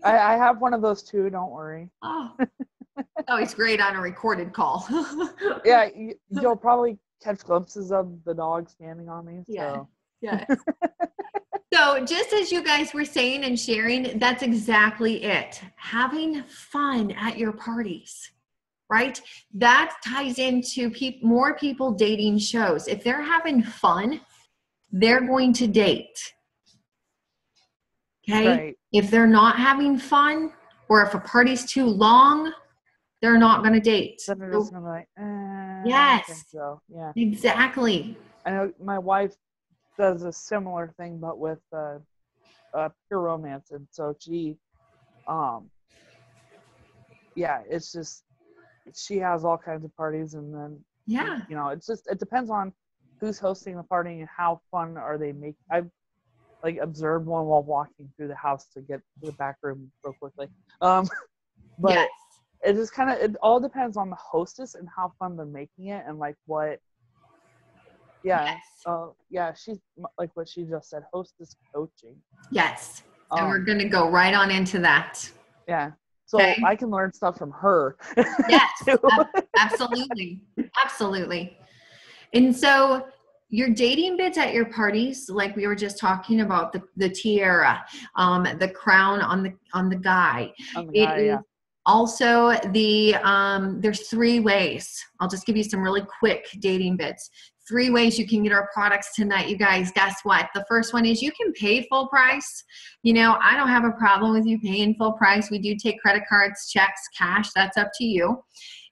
I have one of those too. Don't worry. Oh, it's great on a recorded call. Yeah, you'll probably catch glimpses of the dog standing on me. So. Yeah. So just as you guys were saying and sharing, that's exactly it. Having fun at your parties, right? That ties into more people dating shows. If they're having fun, they're going to date. Okay? Right. If they're not having fun, or if a party's too long, they're not going to date. So they're just gonna be like, yes. I don't think so. Yeah. Exactly. I know my wife does a similar thing, but with pure romance, and so she, it's just she has all kinds of parties, and then it depends on who's hosting the party and how fun are they making. I've observed one while walking through the house to get to the back room real quickly, but yes. it just it all depends on the hostess and how fun they're making it, and what. Yeah. Yes. She's like what she just said, hostess coaching. Yes. And we're going to go right on into that. Yeah. So okay. I can learn stuff from her. Yes. Absolutely. Absolutely. And so your dating bids at your parties, like we were just talking about, the tiara, the crown on the guy. Yeah. Also, there's 3 ways. I'll just give you some really quick dating bids. 3 ways you can get our products tonight, you guys. Guess what? The first one is you can pay full price. I don't have a problem with you paying full price. We do take credit cards, checks, cash. That's up to you.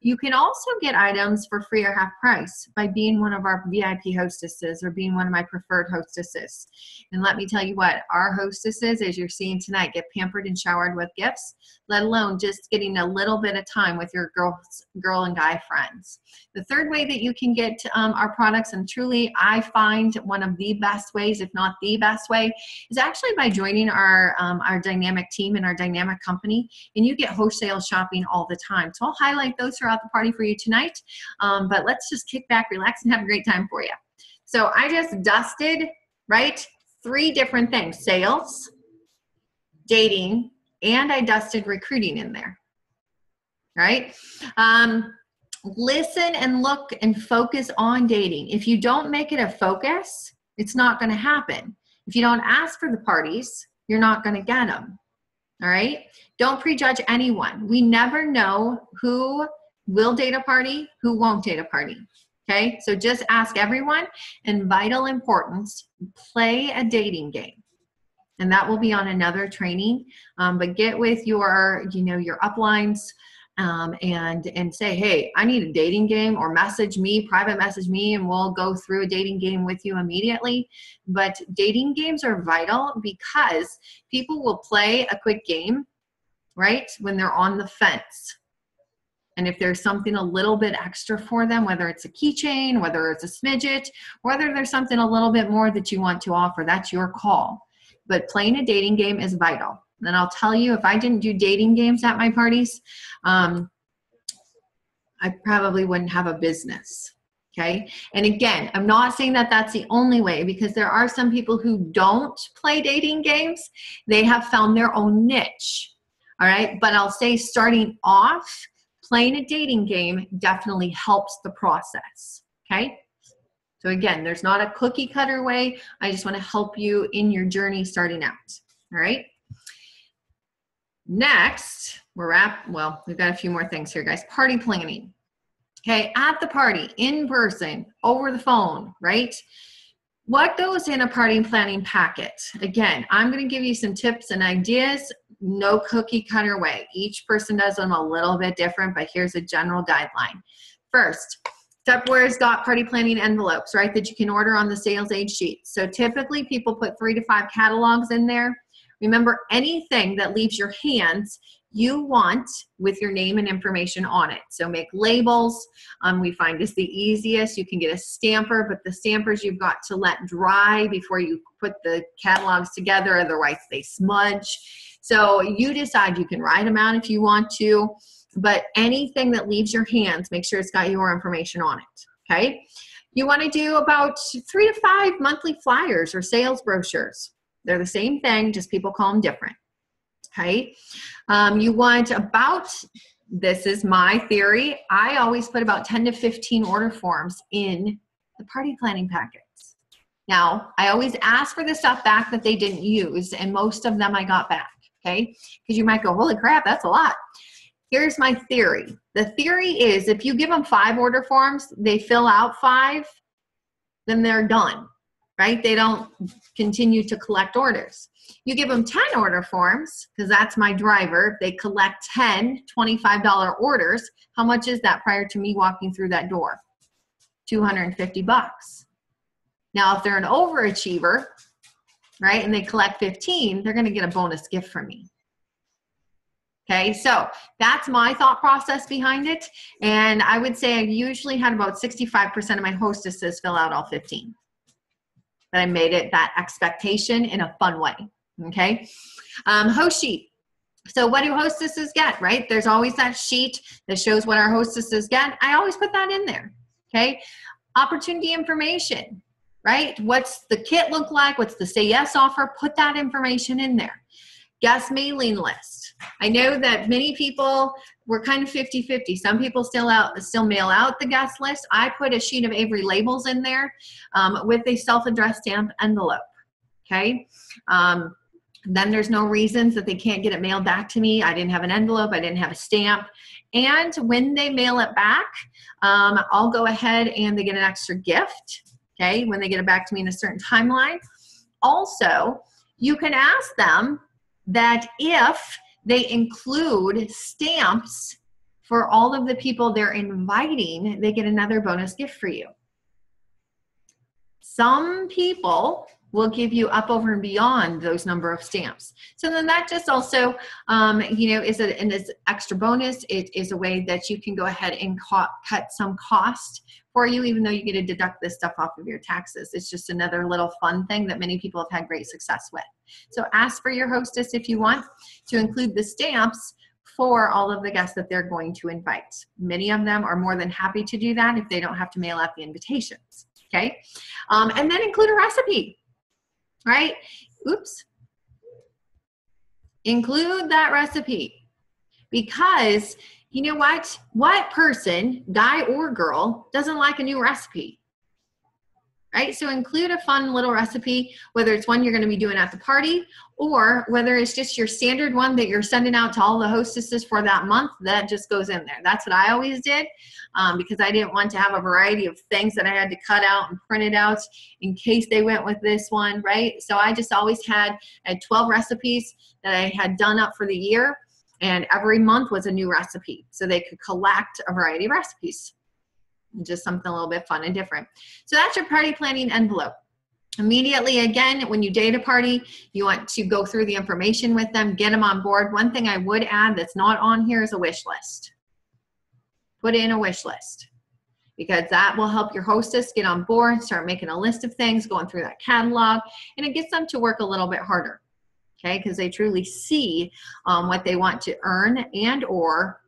You can also get items for free or half price by being one of our VIP hostesses or being one of my preferred hostesses. And let me tell you what, our hostesses, as you're seeing tonight, get pampered and showered with gifts, let alone just getting a little bit of time with your girl and guy friends. The third way that you can get our products, and truly I find one of the best ways, if not the best way, is actually by joining our dynamic team and our dynamic company, and you get wholesale shopping all the time. So I'll highlight those throughout the party for you tonight, but let's just kick back, relax, and have a great time for you. So I just dusted, right, 3 different things: sales, dating, and I dusted recruiting in there, right? Listen and look and focus on dating. If you don't make it a focus, it's not going to happen. If you don't ask for the parties, you're not going to get them. All right? Don't prejudge anyone. We never know who will date a party, who won't date a party. Okay? So just ask everyone. And vital importance, play a dating game. And that will be on another training. But get with your uplines, and say, hey, I need a dating game, or private message me, and we'll go through a dating game with you immediately. But dating games are vital because people will play a quick game, right, when they're on the fence. And if there's something a little bit extra for them, whether it's a keychain, whether it's a smidget, whether there's something a little bit more that you want to offer, that's your call. But playing a dating game is vital. And I'll tell you, if I didn't do dating games at my parties, I probably wouldn't have a business. Okay. And again, I'm not saying that that's the only way, because there are some people who don't play dating games. They have found their own niche. All right. But I'll say, starting off, playing a dating game definitely helps the process. Okay. So again, there's not a cookie cutter way. I just want to help you in your journey starting out. All right. Next, we've got a few more things here, guys. Party planning. Okay, at the party, in person, over the phone, right? What goes in a party planning packet? Again, I'm going to give you some tips and ideas. No cookie cutter way. Each person does them a little bit different, but here's a general guideline. First, Tupperware's got party planning envelopes, right, that you can order on the sales aid sheet. So typically people put 3 to 5 catalogs in there. Remember, anything that leaves your hands, you want with your name and information on it. So make labels. We find is the easiest. You can get a stamper, but the stampers you've got to let dry before you put the catalogs together, otherwise they smudge. So you decide. You can write them out if you want to, but anything that leaves your hands, make sure it's got your information on it, okay? You want to do about 3 to 5 monthly flyers or sales brochures. They're the same thing, just people call them different, okay? You want about, this is my theory, I always put about 10 to 15 order forms in the party planning packets. Now, I always ask for the stuff back that they didn't use, and most of them I got back, okay? Because you might go, holy crap, that's a lot. Here's my theory. The theory is if you give them 5 order forms, they fill out 5, then they're done, right? They don't continue to collect orders. You give them 10 order forms, because that's my driver. They collect 10 $25 orders. How much is that prior to me walking through that door? $250. Now, if they're an overachiever, right, and they collect 15, they're going to get a bonus gift from me. Okay, so that's my thought process behind it. And I would say I usually had about 65% of my hostesses fill out all 15. But I made it that expectation in a fun way, okay? Host sheet. So what do hostesses get, right? There's always that sheet that shows what our hostesses get. I always put that in there, okay? Opportunity information, right? What's the kit look like? What's the Say Yes offer? Put that information in there. Guest mailing list. I know that many people were kind of 50-50. Some people still mail out the guest list. I put a sheet of Avery labels in there with a self-addressed stamp envelope, okay? Then there's no reasons that they can't get it mailed back to me. I didn't have an envelope. I didn't have a stamp. And when they mail it back, I'll go ahead and they get an extra gift, okay, when they get it back to me in a certain timeline. Also, you can ask them that if they include stamps for all of the people they're inviting, they get another bonus gift for you. Some people will give you up over and beyond those number of stamps. So then that just also, is an extra bonus. It is a way that you can go ahead and cut some cost for you, even though you get to deduct this stuff off of your taxes. It's just another little fun thing that many people have had great success with. So ask for your hostess if you want to include the stamps for all of the guests that they're going to invite. Many of them are more than happy to do that if they don't have to mail out the invitations, okay? And then include a recipe, right? Oops. Include that recipe, because you know what? What person, guy or girl, doesn't like a new recipe? Right? So include a fun little recipe, whether it's one you're going to be doing at the party or whether it's just your standard one that you're sending out to all the hostesses for that month. That just goes in there. That's what I always did because I didn't want to have a variety of things that I had to cut out and print it out in case they went with this one, right? So I just always had 12 recipes that I had done up for the year, and every month was a new recipe. So they could collect a variety of recipes. Just something a little bit fun and different. So that's your party planning envelope. Immediately, again, when you date a party, you want to go through the information with them, get them on board. One thing I would add that's not on here is a wish list. Put in a wish list, because that will help your hostess get on board, start making a list of things, going through that catalog, and it gets them to work a little bit harder, okay, because they truly see what they want to earn and or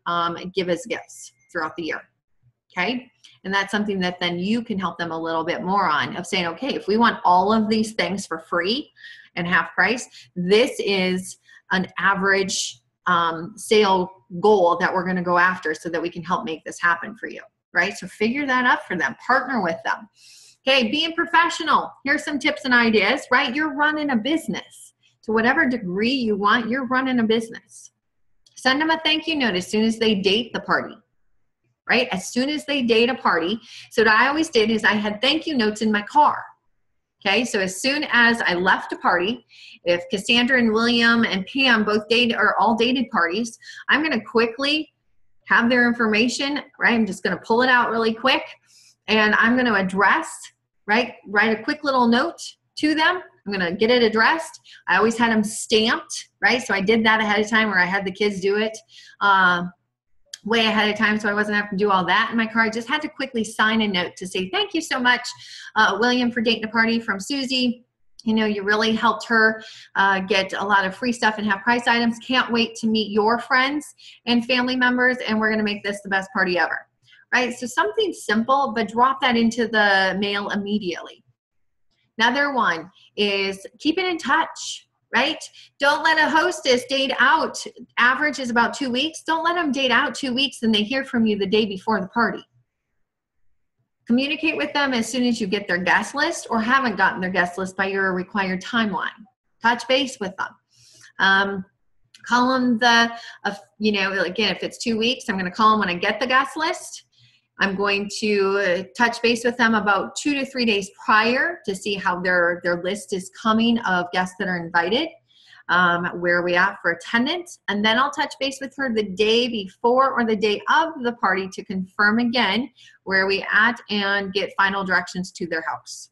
give as gifts throughout the year, okay? And that's something that then you can help them a little bit more on, of saying, okay, if we want all of these things for free and half price, this is an average sale goal that we're going to go after so that we can help make this happen for you, right? So figure that out for them, partner with them. Okay, being professional. Here's some tips and ideas, right? You're running a business. To whatever degree you want, you're running a business. Send them a thank you note as soon as they date the party. Right? As soon as they date a party. So what I always did is I had thank you notes in my car. Okay, so as soon as I left a party, if Cassandra and William and Pam both are all dated parties, I'm going to quickly have their information, right? I'm just going to pull it out really quick, and I'm going to address, right? Write a quick little note to them. I'm going to get it addressed. I always had them stamped, right? So I did that ahead of time, or I had the kids do it way ahead of time, so I wasn't having to do all that in my car. I just had to quickly sign a note to say, thank you so much, William, for dating a party from Susie. You know, you really helped her get a lot of free stuff and have price items. Can't wait to meet your friends and family members, and we're going to make this the best party ever, right? So something simple, but drop that into the mail immediately. Another one is keeping in touch, right? Don't let a hostess date out. Average is about 2 weeks. Don't let them date out 2 weeks and they hear from you the day before the party. Communicate with them as soon as you get their guest list or haven't gotten their guest list by your required timeline. Touch base with them. Call them again, if it's 2 weeks, I'm going to call them when I get the guest list. I'm going to touch base with them about 2 to 3 days prior to see how their list is coming of guests that are invited, where are we at for attendance, and then I'll touch base with her the day before or the day of the party to confirm again where are we at and get final directions to their house.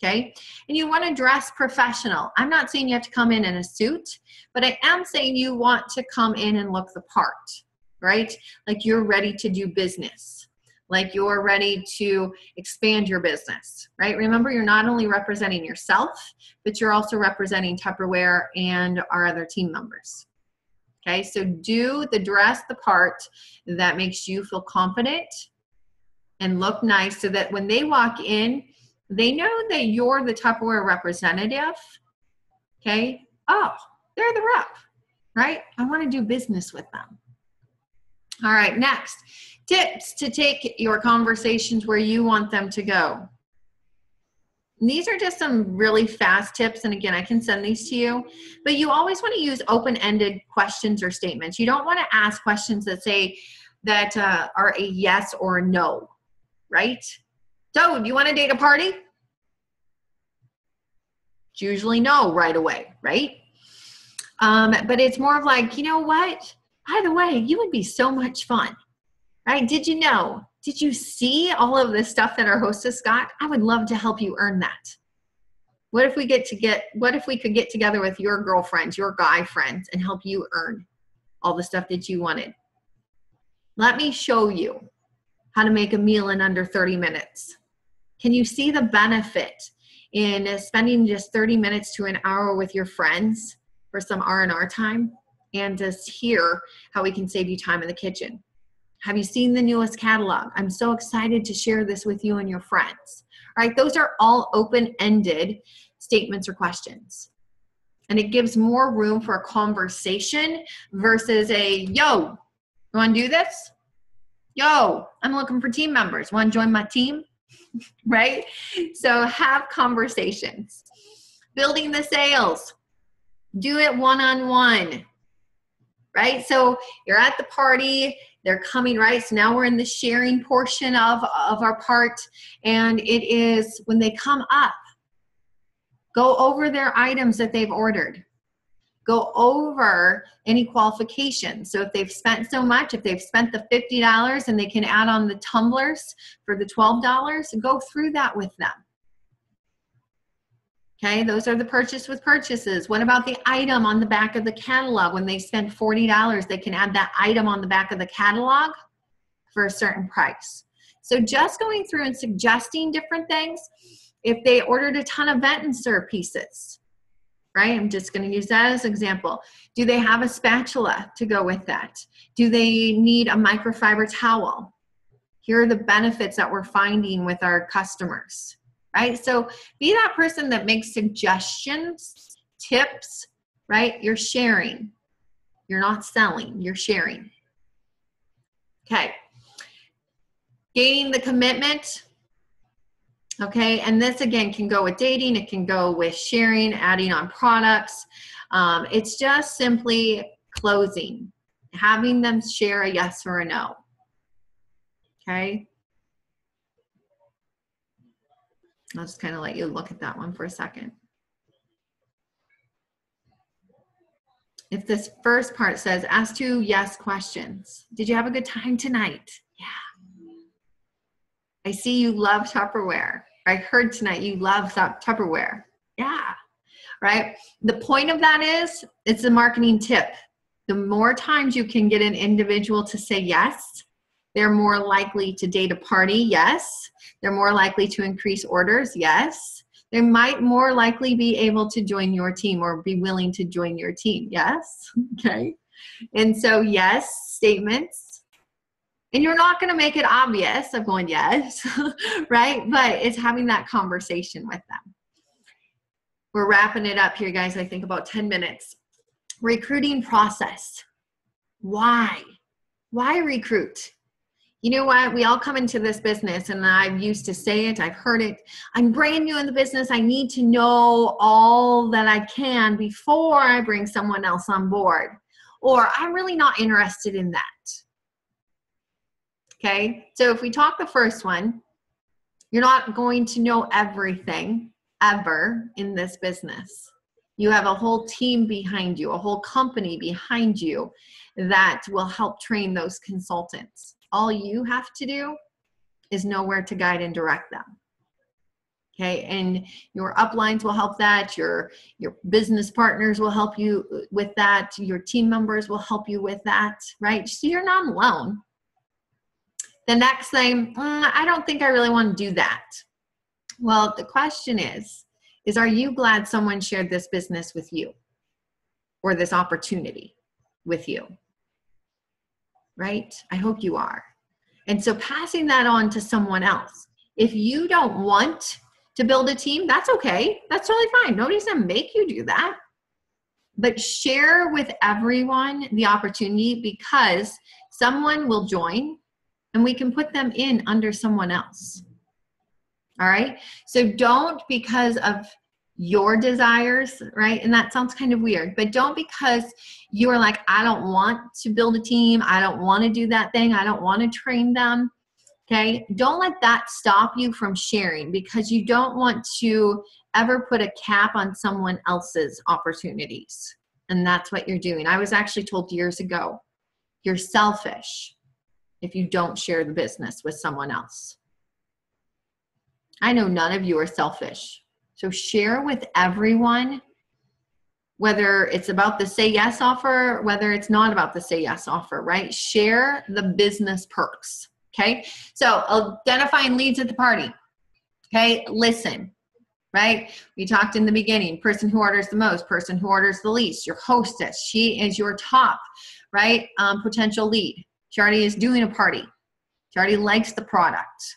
Okay, and you want to dress professional. I'm not saying you have to come in a suit, but I am saying you want to come in and look the part, right? Like you're ready to do business. Like you're ready to expand your business, right? Remember, you're not only representing yourself, but you're also representing Tupperware and our other team members. Okay, so do the dress the part that makes you feel confident and look nice so that when they walk in, they know that you're the Tupperware representative. Okay, oh, they're the rep, right? I want to do business with them. All right, next. Tips to take your conversations where you want them to go. And these are just some really fast tips, and again, I can send these to you, but you always want to use open-ended questions or statements. You don't want to ask questions that say that are a yes or a no, right? So, do you want to date a party? It's usually no right away, right? But it's more of like, you know what? By the way, you would be so much fun. Right? Did you know? Did you see all of the stuff that our hostess got? I would love to help you earn that. What if we could get together with your girlfriends, your guy friends, and help you earn all the stuff that you wanted? Let me show you how to make a meal in under 30 minutes. Can you see the benefit in spending just 30 minutes to an hour with your friends for some R&R time and just hear how we can save you time in the kitchen? Have you seen the newest catalog? I'm so excited to share this with you and your friends. All right, those are all open-ended statements or questions. And it gives more room for a conversation versus a, yo, you want to do this? Yo, I'm looking for team members. Want to join my team? Right? So have conversations. Building the sales. Do it one-on-one. Right? So you're at the party. They're coming, right? So now we're in the sharing portion of our part. And it is when they come up, go over their items that they've ordered. Go over any qualifications. So if they've spent so much, if they've spent the $50 and they can add on the tumblers for the $12, go through that with them. Okay, those are the purchase with purchases. What about the item on the back of the catalog? When they spend $40, they can add that item on the back of the catalog for a certain price. So just going through and suggesting different things. If they ordered a ton of vent and serve pieces, right? I'm just going to use that as an example. Do they have a spatula to go with that? Do they need a microfiber towel? Here are the benefits that we're finding with our customers. Right? So be that person that makes suggestions, tips, right? You're sharing. You're not selling, you're sharing. Okay. Gaining the commitment. Okay. And this again can go with dating. It can go with sharing, adding on products. It's just simply closing, having them share a yes or a no. Okay. I'll just kind of let you look at that one for a second. If this first part says, ask 2 yes questions. Did you have a good time tonight? Yeah. I see you love Tupperware. I heard tonight you love Tupperware. Yeah. Right? The point of that is, it's a marketing tip. The more times you can get an individual to say yes, they're more likely to date a party, yes. They're more likely to increase orders, yes. They might more likely be able to join your team or be willing to join your team, yes. Okay. And so, yes, statements. And you're not going to make it obvious of going yes, right? But it's having that conversation with them. We're wrapping it up here, guys. I think about 10 minutes. Recruiting process. Why? Why recruit? You know what? We all come into this business, and I've used to say it. I've heard it. I'm brand new in the business. I need to know all that I can before I bring someone else on board. Or I'm really not interested in that. Okay? So if we talk the first one, you're not going to know everything ever in this business. You have a whole team behind you, a whole company behind you that will help train those consultants. All you have to do is know where to guide and direct them. Okay, and your uplines will help that. Your business partners will help you with that. Your team members will help you with that, right? So you're not alone. The next thing, I don't think I really want to do that. Well, the question is are you glad someone shared this business with you or this opportunity with you? Right? I hope you are. And so passing that on to someone else. If you don't want to build a team, that's okay. That's totally fine. Nobody's going to make you do that. But share with everyone the opportunity, because someone will join and we can put them in under someone else. All right? So don't, because of your desires, right? And that sounds kind of weird, but don't, because you are like, I don't want to build a team. I don't want to do that thing. I don't want to train them. Okay. Don't let that stop you from sharing, because you don't want to ever put a cap on someone else's opportunities. And that's what you're doing. I was actually told years ago, you're selfish if you don't share the business with someone else. I know none of you are selfish. So share with everyone, whether it's about the say yes offer, whether it's not about the say yes offer, right? Share the business perks, okay? So identifying leads at the party, okay? Listen, right? We talked in the beginning, person who orders the most, person who orders the least, your hostess, she is your top, right? Potential lead. She already is doing a party. She already likes the product.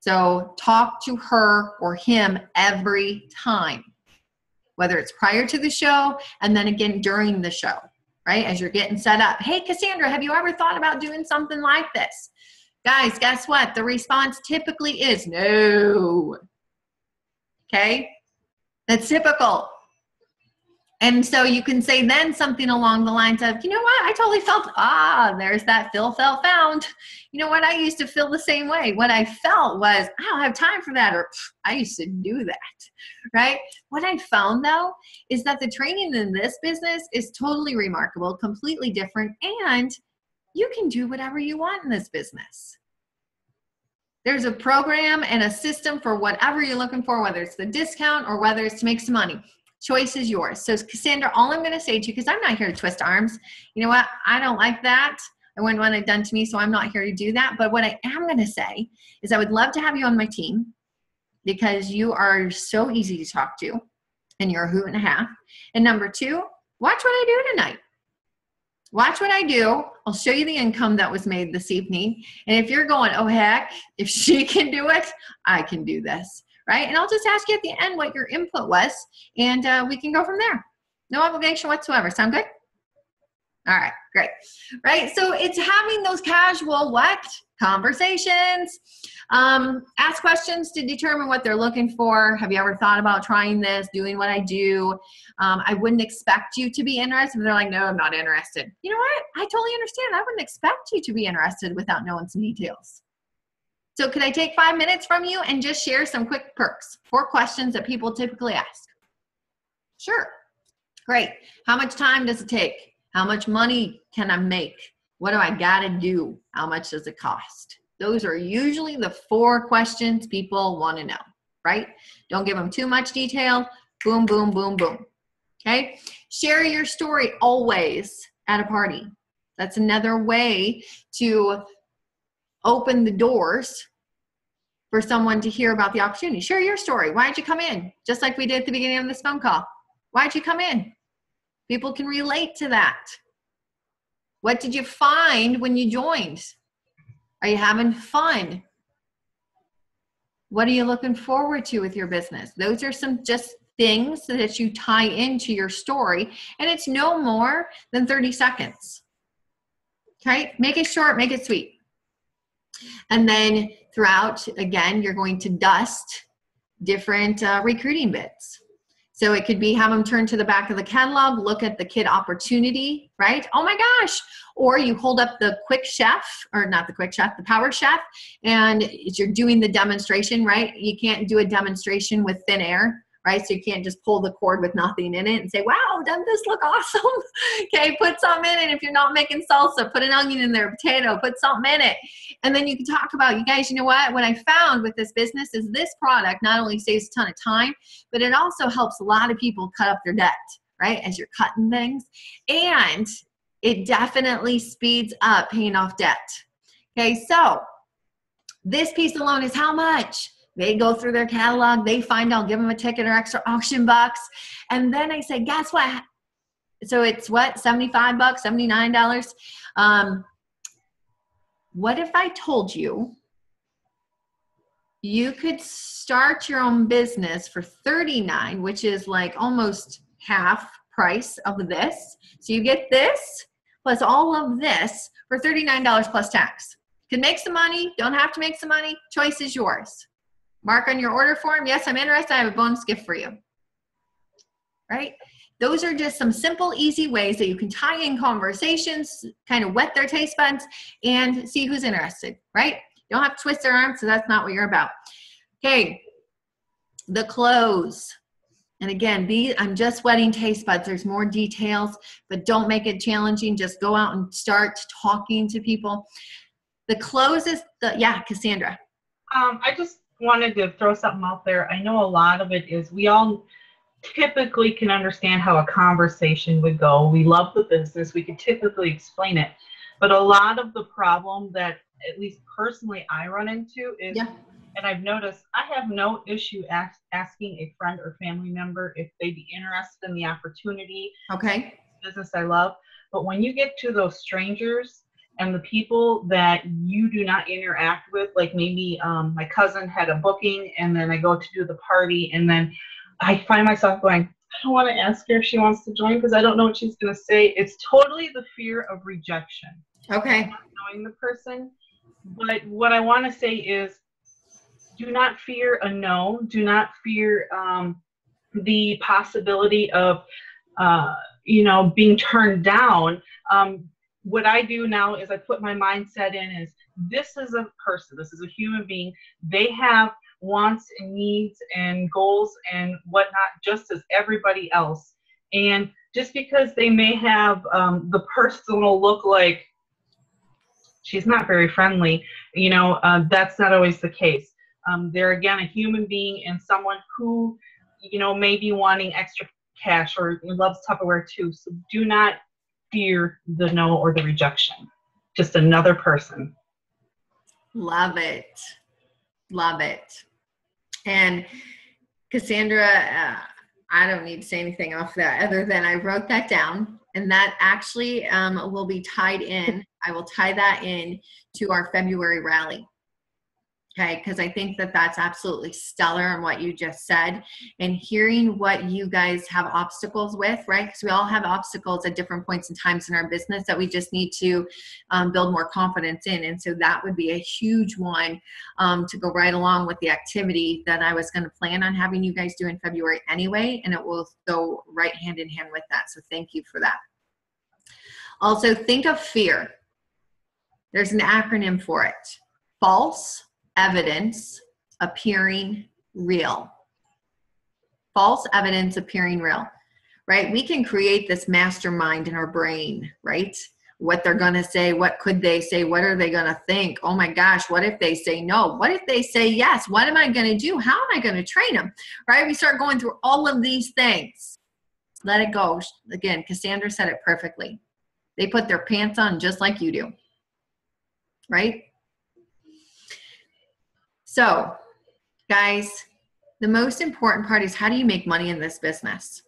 So talk to her or him every time, whether it's prior to the show and then again during the show, right? As you're getting set up. Hey, Cassandra, have you ever thought about doing something like this? Guys, guess what? The response typically is no. Okay? That's typical. And so you can say then something along the lines of, you know what? I totally felt, there's that feel, felt, found. You know what? I used to feel the same way. What I felt was, I don't have time for that, or I used to do that, right? What I found, though, is that the training in this business is totally remarkable, completely different, and you can do whatever you want in this business. There's a program and a system for whatever you're looking for, whether it's the discount or whether it's to make some money. Choice is yours. So Cassandra, all I'm going to say to you, because I'm not here to twist arms, you know what? I don't like that. I wouldn't want it done to me, so I'm not here to do that. But what I am going to say is I would love to have you on my team, because you are so easy to talk to and you're a hoot and a half. And number 2, watch what I do tonight. Watch what I do. I'll show you the income that was made this evening. And if you're going, oh heck, if she can do it, I can do this. Right? And I'll just ask you at the end what your input was, and we can go from there. No obligation whatsoever. Sound good? All right, great. Right? So it's having those casual conversations. Ask questions to determine what they're looking for. Have you ever thought about trying this, doing what I do? I wouldn't expect you to be interested. They're like, no, I'm not interested. You know what? I totally understand. I wouldn't expect you to be interested without knowing some details. So could I take 5 minutes from you and just share some quick perks? 4 questions that people typically ask. Sure. Great. How much time does it take? How much money can I make? What do I got to do? How much does it cost? Those are usually the 4 questions people want to know, right? Don't give them too much detail. Boom, boom, boom, boom. Okay? Share your story always at a party. That's another way to open the doors for someone to hear about the opportunity. Share your story. Why'd you come in? Just like we did at the beginning of this phone call. Why'd you come in? People can relate to that. What did you find when you joined? Are you having fun? What are you looking forward to with your business? Those are some just things that you tie into your story, and it's no more than 30 seconds. Okay? Make it short, make it sweet. And then throughout, again, you're going to dust different recruiting bits. So it could be have them turn to the back of the catalog, look at the kid opportunity, right? Oh my gosh. Or you hold up the Quick Chef, or not the Quick Chef, the Power Chef, and you're doing the demonstration, right? You can't do a demonstration with thin air, right? So you can't just pull the cord with nothing in it and say, wow, doesn't this look awesome? Okay, put something in it. If you're not making salsa, put an onion in there, potato, put something in it. And then you can talk about, you guys, you know what I found with this business is this product not only saves a ton of time, but it also helps a lot of people cut up their debt, right? As you're cutting things. And it definitely speeds up paying off debt. Okay, so this piece alone is how much? They go through their catalog, they find I'll give them a ticket or extra auction bucks. And then I say, guess what? So it's what, $75, $79? What if I told you you could start your own business for $39, which is like almost half price of this. So you get this plus all of this for $39 plus tax. You can make some money, don't have to make some money, choice is yours. Mark on your order form, yes, I'm interested, I have a bonus gift for you. Right? Those are just some simple, easy ways that you can tie in conversations, kind of whet their taste buds, and see who's interested, right? You don't have to twist their arms, so that's not what you're about. Okay, the close. And again, I'm just wetting taste buds. There's more details, but don't make it challenging. Just go out and start talking to people. The close is yeah, Cassandra. I just wanted to throw something out there. I know a lot of it is we all typically can understand how a conversation would go. We love the business. We can typically explain it. But a lot of the problem that, at least personally, I run into is, and I've noticed, I have no issue asking a friend or family member if they'd be interested in the opportunity. Okay. Business I love. But when you get to those strangers and the people that you do not interact with, like maybe my cousin had a booking and then I go to do the party and then I find myself going, I don't want to ask her if she wants to join because I don't know what she's going to say. It's totally the fear of rejection. Okay. Not knowing the person. But what I want to say is, do not fear a no. Do not fear the possibility of, being turned down. What I do now is I put my mindset in is, this is a person. This is a human being. They have wants and needs and goals and whatnot, just as everybody else. And just because they may have the person will look like she's not very friendly, that's not always the case. They're, again, a human being and someone who, may be wanting extra cash or loves Tupperware too. So do not fear the no or the rejection. Just another person. Love it. Love it. And Cassandra, I don't need to say anything off that other than I wrote that down, and that actually will be tied in. I will tie that in to our February rally. Okay, because I think that that's absolutely stellar in what you just said, and hearing what you guys have obstacles with, right? Because we all have obstacles at different points in times in our business that we just need to build more confidence in. And so that would be a huge one to go right along with the activity that I was going to plan on having you guys do in February anyway, and it will go right hand in hand with that. So thank you for that. Also, think of fear. There's an acronym for it. False evidence appearing real. False evidence appearing real, right? We can create this mastermind in our brain, right? What they're going to say, what could they say, what are they going to think? Oh my gosh, what if they say no? What if they say yes? What am I going to do? How am I going to train them, right? We start going through all of these things. Let it go. Again, Cassandra said it perfectly. They put their pants on just like you do, right? So, guys, the most important part is, how do you make money in this business?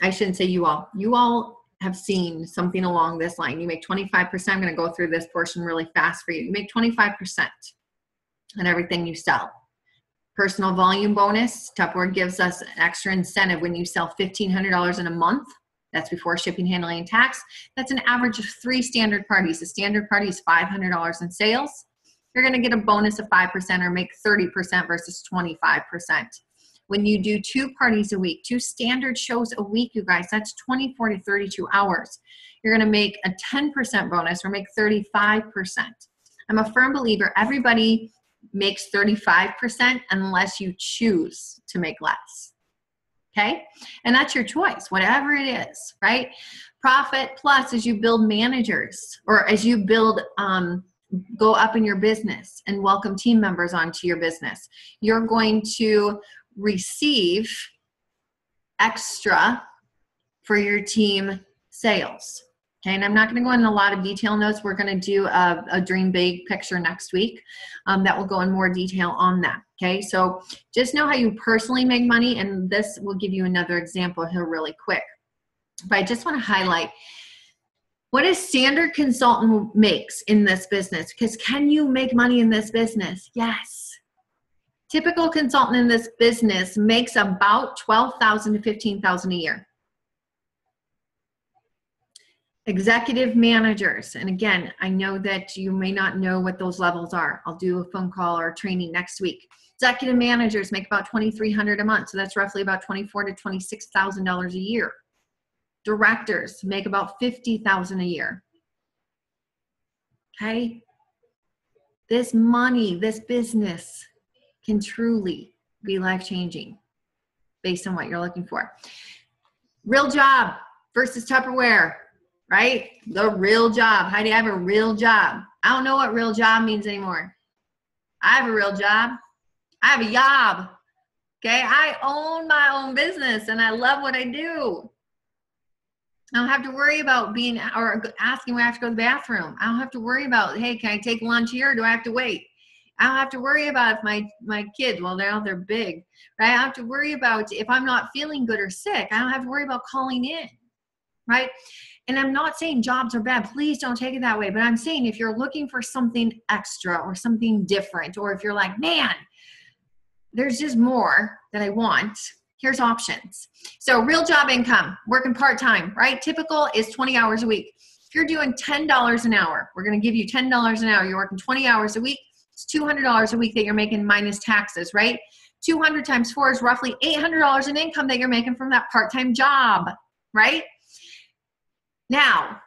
I shouldn't say you all have seen something along this line. You make 25%. I'm going to go through this portion really fast for you. You make 25% on everything you sell. Personal volume bonus, Tupperware gives us an extra incentive when you sell $1,500 in a month. That's before shipping, handling, and tax. That's an average of 3 standard parties. The standard party is $500 in sales. You're going to get a bonus of 5% or make 30% versus 25%. When you do 2 parties a week, 2 standard shows a week, you guys, that's 24 to 32 hours. You're going to make a 10% bonus or make 35%. I'm a firm believer everybody makes 35% unless you choose to make less. Okay? And that's your choice, whatever it is, right? Profit plus as you build managers, or as you build, go up in your business and welcome team members onto your business, you're going to receive extra for your team sales. Okay, and I'm not going to go into a lot of detail on those. We're going to do a dream big picture next week that will go in more detail on that. Okay, so just know how you personally make money, and this will give you another example here really quick. But I just want to highlight what a standard consultant makes in this business, because can you make money in this business? Yes. Typical consultant in this business makes about $12,000 to $15,000 a year. Executive managers, and again, I know that you may not know what those levels are. I'll do a phone call or training next week. Executive managers make about $2,300 a month, so that's roughly about $24,000 to $26,000 a year. Directors make about $50,000 a year. Okay? This money, this business can truly be life-changing based on what you're looking for. Real job versus Tupperware, right? The real job. How do you have a real job? I don't know what real job means anymore. I have a real job. I have a job. Okay? I own my own business and I love what I do. I don't have to worry about being or asking when I have to go to the bathroom. I don't have to worry about, hey, can I take lunch here or do I have to wait? I don't have to worry about if my kids, well, they're big, right? I don't have to worry about if I'm not feeling good or sick. I don't have to worry about calling in, right? And I'm not saying jobs are bad. Please don't take it that way. But I'm saying if you're looking for something extra or something different, or if you're like, man, there's just more that I want, here's options. So real job income, working part-time, right? Typical is 20 hours a week. If you're doing $10 an hour, we're going to give you $10 an hour. You're working 20 hours a week. It's $200 a week that you're making minus taxes, right? 200 times 4 is roughly $800 in income that you're making from that part-time job, right? Now,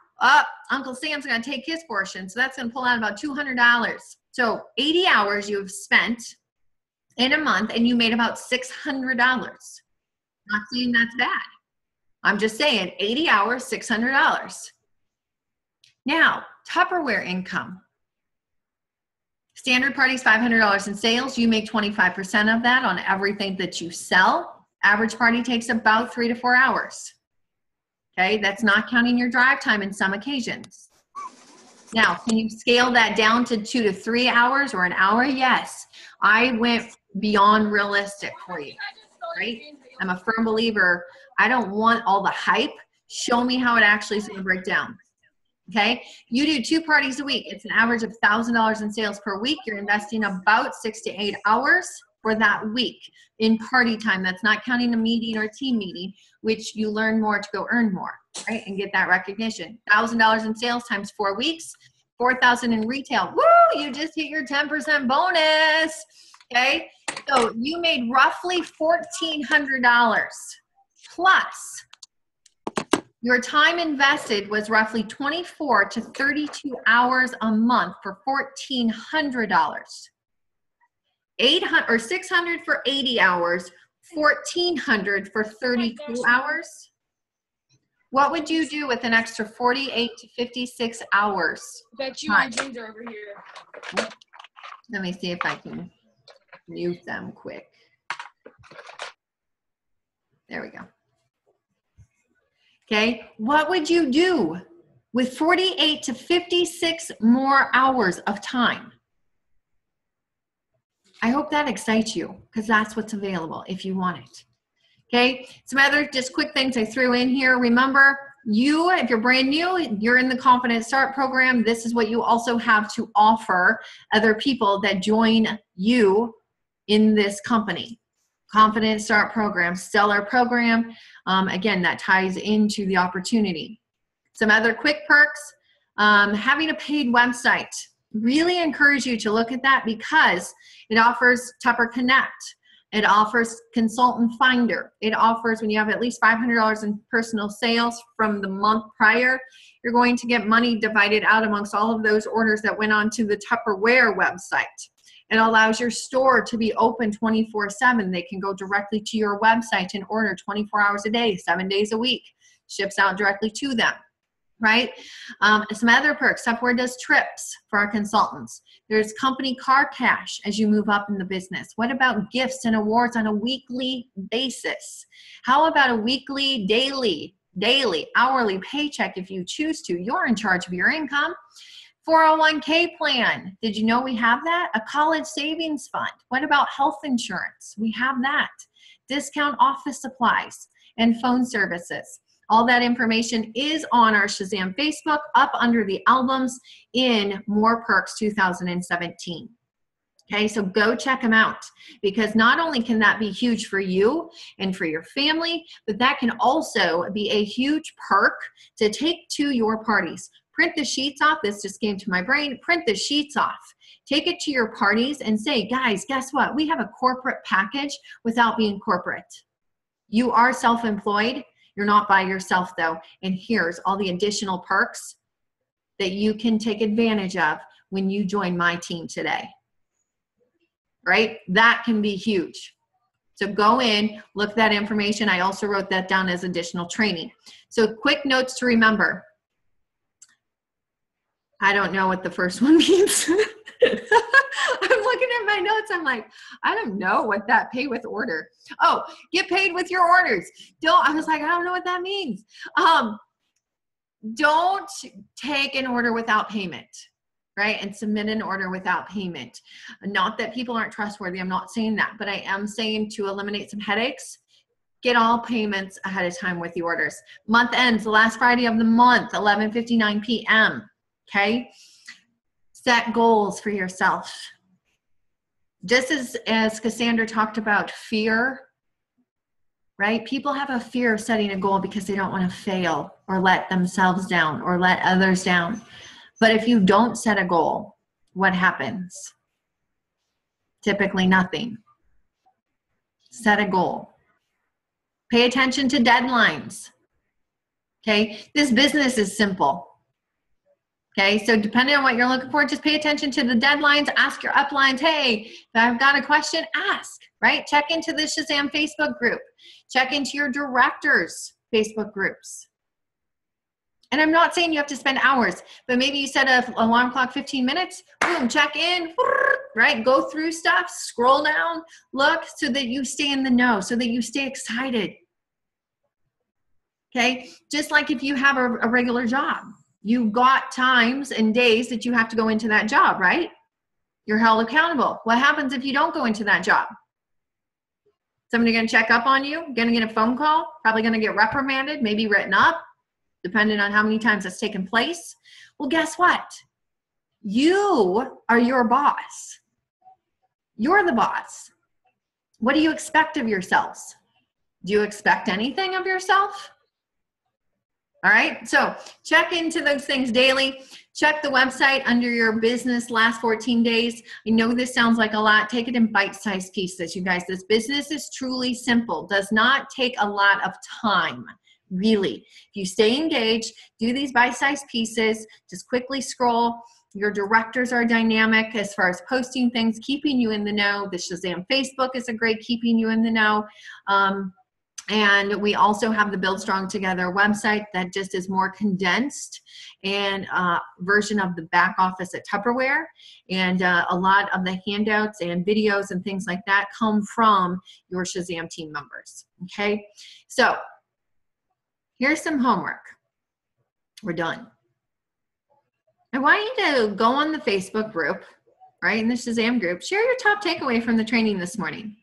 Uncle Sam's going to take his portion, so that's going to pull out about $200. So 80 hours you've spent in a month, and you made about $600. Not saying that's bad. I'm just saying 80 hours, $600. Now, Tupperware income. Standard party is $500 in sales. You make 25% of that on everything that you sell. Average party takes about 3 to 4 hours. Okay, that's not counting your drive time in some occasions. Now, can you scale that down to 2 to 3 hours or an hour? Yes. I went beyond realistic for you, right? I'm a firm believer. I don't want all the hype. Show me how it actually is going to break down. Okay, you do 2 parties a week. It's an average of $1,000 in sales per week. You're investing about 6 to 8 hours for that week in party time. That's not counting a meeting or a team meeting, which you learn more to go earn more, right? And get that recognition. $1,000 in sales times 4 weeks, $4,000 in retail. Woo! You just hit your 10% bonus. Okay, so you made roughly $1,400 plus Your time invested was roughly 24 to 32 hours a month for $1,400. 800 or 600 for 80 hours, 1,400 for 32 hours. What would you do with an extra 48 to 56 hours? Bet you my jeans are over here. Let me see if I can mute them quick. There we go. Okay, what would you do with 48 to 56 more hours of time? I hope that excites you, because that's what's available if you want it. Okay, some other just quick things I threw in here. Remember, if you're brand new, you're in the Confident Start program. This is what you also have to offer other people that join you in this company. Confident Start program, stellar program. Again, that ties into the opportunity. Some other quick perks, having a paid website. Really encourage you to look at that because it offers Tupper Connect. It offers Consultant Finder. It offers when you have at least $500 in personal sales from the month prior, you're going to get money divided out amongst all of those orders that went onto the Tupperware website. It allows your store to be open 24/7. They can go directly to your website and order 24 hours a day, 7 days a week. Ships out directly to them, right? Some other perks. Tupperware does trips for our consultants. There's company car cash as you move up in the business. What about gifts and awards on a weekly basis? How about a weekly, daily, hourly paycheck if you choose to? You're in charge of your income. 401k plan. Did you know we have that? A college savings fund. What about health insurance? We have that. Discount office supplies and phone services. All that information is on our Shazam Facebook up under the albums in More Perks 2017. Okay, so go check them out because not only can that be huge for you and for your family, but that can also be a huge perk to take to your parties. Print the sheets off. This just came to my brain. Print the sheets off. Take it to your parties and say, guys, guess what? We have a corporate package without being corporate. You are self-employed. You're not by yourself though. And here's all the additional perks that you can take advantage of when you join my team today. Right? That can be huge. So go in, look that information. I also wrote that down as additional training. So quick notes to remember. I don't know what the first one means. I'm looking at my notes. I'm like, I don't know what that pay with order. Oh, get paid with your orders. I was like, I don't know what that means. Don't take an order without payment, right? And submit an order without payment. Not that people aren't trustworthy. I'm not saying that, but I am saying to eliminate some headaches, get all payments ahead of time with the orders. Month ends the last Friday of the month, 11:59 p.m. Okay, set goals for yourself. Just as Cassandra talked about fear, right? People have a fear of setting a goal because they don't want to fail or let themselves down or let others down. But if you don't set a goal, what happens? Typically nothing. Set a goal. Pay attention to deadlines. Okay, this business is simple. Okay, so depending on what you're looking for, just pay attention to the deadlines, ask your uplines, hey, if I've got a question, ask, right? Check into the Shazam Facebook group. Check into your directors' Facebook groups. And I'm not saying you have to spend hours, but maybe you set an alarm clock 15 minutes, boom, check in, right? Go through stuff, scroll down, look so that you stay in the know, so that you stay excited. Okay, just like if you have a regular job. You've got times and days that you have to go into that job, right? You're held accountable. What happens if you don't go into that job? Somebody going to check up on you? Going to get a phone call? Probably going to get reprimanded, maybe written up, depending on how many times that's taken place. Well, guess what? You are your boss. You're the boss. What do you expect of yourselves? Do you expect anything of yourself? All right, so check into those things daily. Check the website under your business last 14 days. I know this sounds like a lot. Take it in bite-sized pieces, you guys. This business is truly simple. Does not take a lot of time. really. If you stay engaged, do these bite-sized pieces, just quickly scroll. Your directors are dynamic as far as posting things, keeping you in the know. The Shazam Facebook is a great keeping you in the know. And we also have the Build Strong Together website that just is more condensed and version of the back office at Tupperware. And a lot of the handouts and videos and things like that come from your Shazam team members. Okay, so here's some homework. We're done. I want you to go on the Facebook group, right, in the Shazam group, share your top takeaway from the training this morning.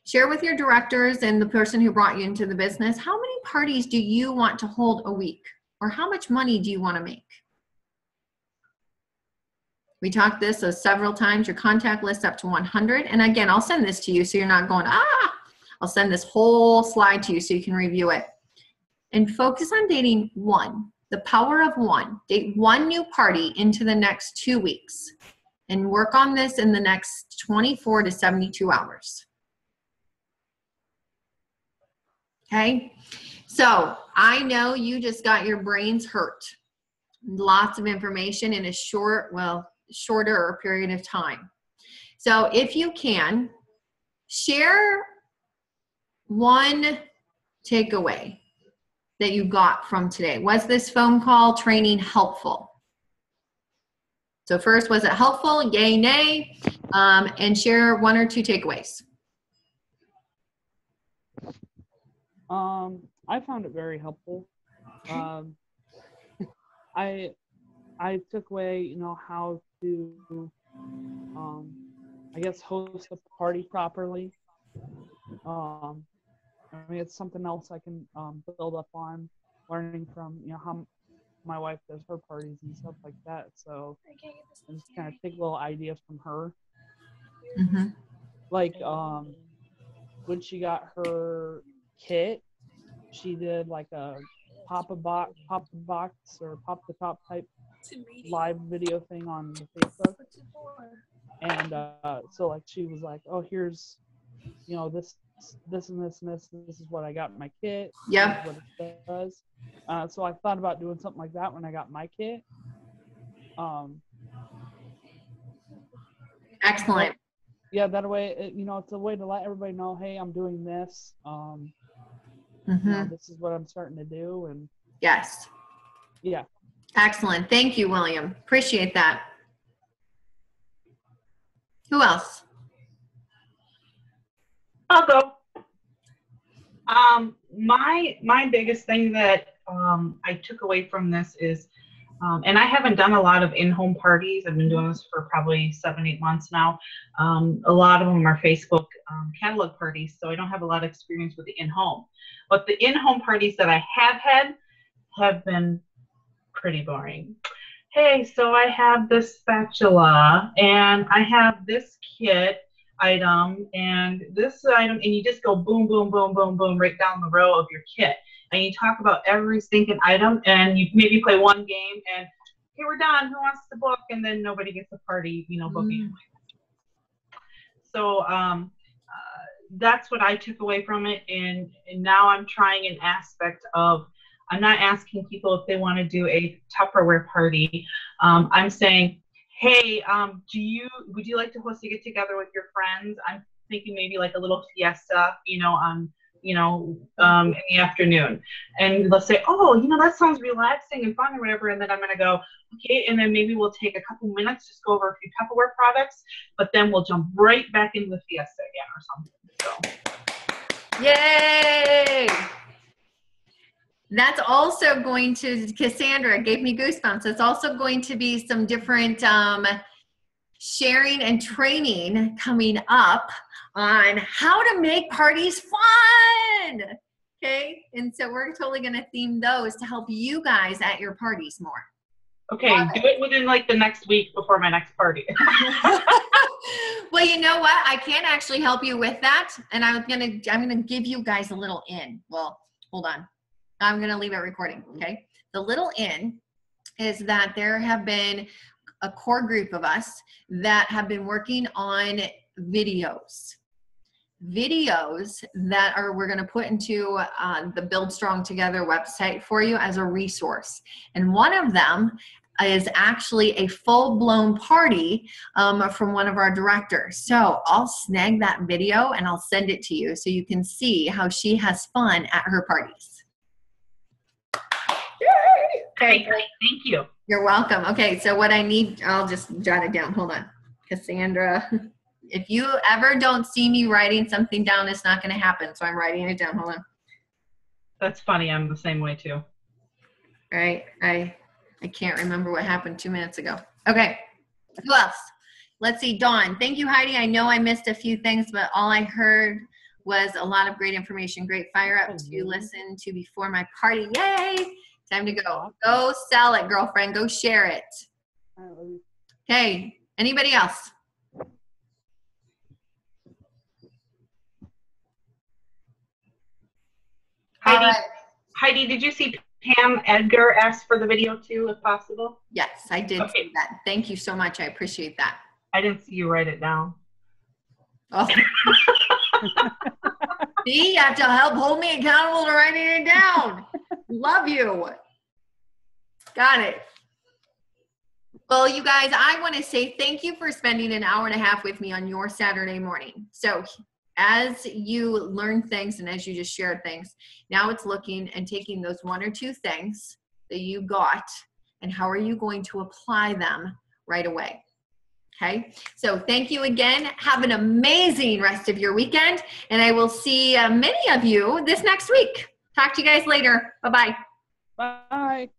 Share with your directors and the person who brought you into the business, how many parties do you want to hold a week? Or how much money do you want to make? We talked this several times, your contact list up to 100. And again, I'll send this to you so you're not going, I'll send this whole slide to you so you can review it. And focus on dating one, the power of one. Date one new party into the next 2 weeks. And work on this in the next 24 to 72 hours. Okay, so I know you just got your brains hurt. Lots of information in a shorter period of time. So if you can, share one takeaway that you got from today. Was this phone call training helpful? So first, was it helpful? Yay, nay, and share 1 or 2 takeaways. I found it very helpful. I took away, how to, I guess, host a party properly. It's something else I can build up on, learning from, how my wife does her parties and stuff like that. So I just kind of take little ideas from her. Mm-hmm. Like when she got her kit, she did like a pop the box or pop the top type live video thing on the Facebook. And so like she was like, oh, here's, this and this and this. This is what I got in my kit. Yep. What it does. So I thought about doing something like that when I got my kit. Excellent. Yeah, that way, it's a way to let everybody know, hey, I'm doing this. This is what I'm starting to do. And yes. Yeah. Excellent. Thank you, William. Appreciate that. Who else? I'll go. My biggest thing that I took away from this is, and I haven't done a lot of in-home parties. I've been doing this for probably 7-8 months now. A lot of them are Facebook catalog parties, so I don't have a lot of experience with the in-home. But the in-home parties that I have had have been pretty boring. Hey, so I have this spatula, and I have this kit item, and this item, and you just go boom, boom, boom, boom, boom, right down the row of your kit. And you talk about every stinking item, and you maybe play one game, and okay, we're done. Who wants to book? And then nobody gets a party, booking. So that's what I took away from it, and now I'm trying an aspect of, I'm not asking people if they want to do a Tupperware party. I'm saying, hey, would you like to host a get together with your friends? I'm thinking maybe like a little fiesta, in the afternoon. And let's say, oh, that sounds relaxing and fun or whatever. And then I'm going to go, okay, and then maybe we'll take a couple minutes, just go over a few Tupperware products, but then we'll jump right back into the fiesta again or something. So. Yay! That's also going to, Cassandra gave me goosebumps. It's also going to be some different sharing and training coming up on how to make parties fun. Okay, and so we're totally going to theme those to help you guys at your parties more. Okay, do it within like the next week before my next party. Well, you know what? I can actually help you with that, and I'm gonna give you guys a little in. Well, hold on. I'm going to leave it recording, okay? The little in is that there have been a core group of us that have been working on videos videos that we're going to put into the Build Strong Together website for you as a resource. And one of them is actually a full-blown party from one of our directors. So I'll snag that video and I'll send it to you so you can see how she has fun at her parties. Okay, great. Thank you. You're welcome. Okay, so what I need, I'll just jot it down. Hold on. Cassandra, if you ever don't see me writing something down, it's not going to happen. So I'm writing it down. Hold on. That's funny. I'm the same way too. All right. I can't remember what happened 2 minutes ago. Okay. Who else? Let's see. Dawn. Thank you, Heidi. I know I missed a few things, but all I heard was a lot of great information. Great fire up to listen to before my party. Yay! Time to go. Go sell it, girlfriend. Go share it. Okay. Anybody else? Heidi, did you see Pam Edgar asked for the video too, if possible? Yes, I did see that. Thank you so much. I appreciate that. I didn't see you write it down. Oh. See, you have to help hold me accountable to writing it down. Love you. Got it. Well, you guys, I want to say thank you for spending an hour and a half with me on your Saturday morning. So as you learn things and as you just shared things, now it's looking and taking those 1 or 2 things that you got and how are you going to apply them right away. Okay, so thank you again. Have an amazing rest of your weekend, and I will see many of you this next week. Talk to you guys later. Bye-bye. Bye.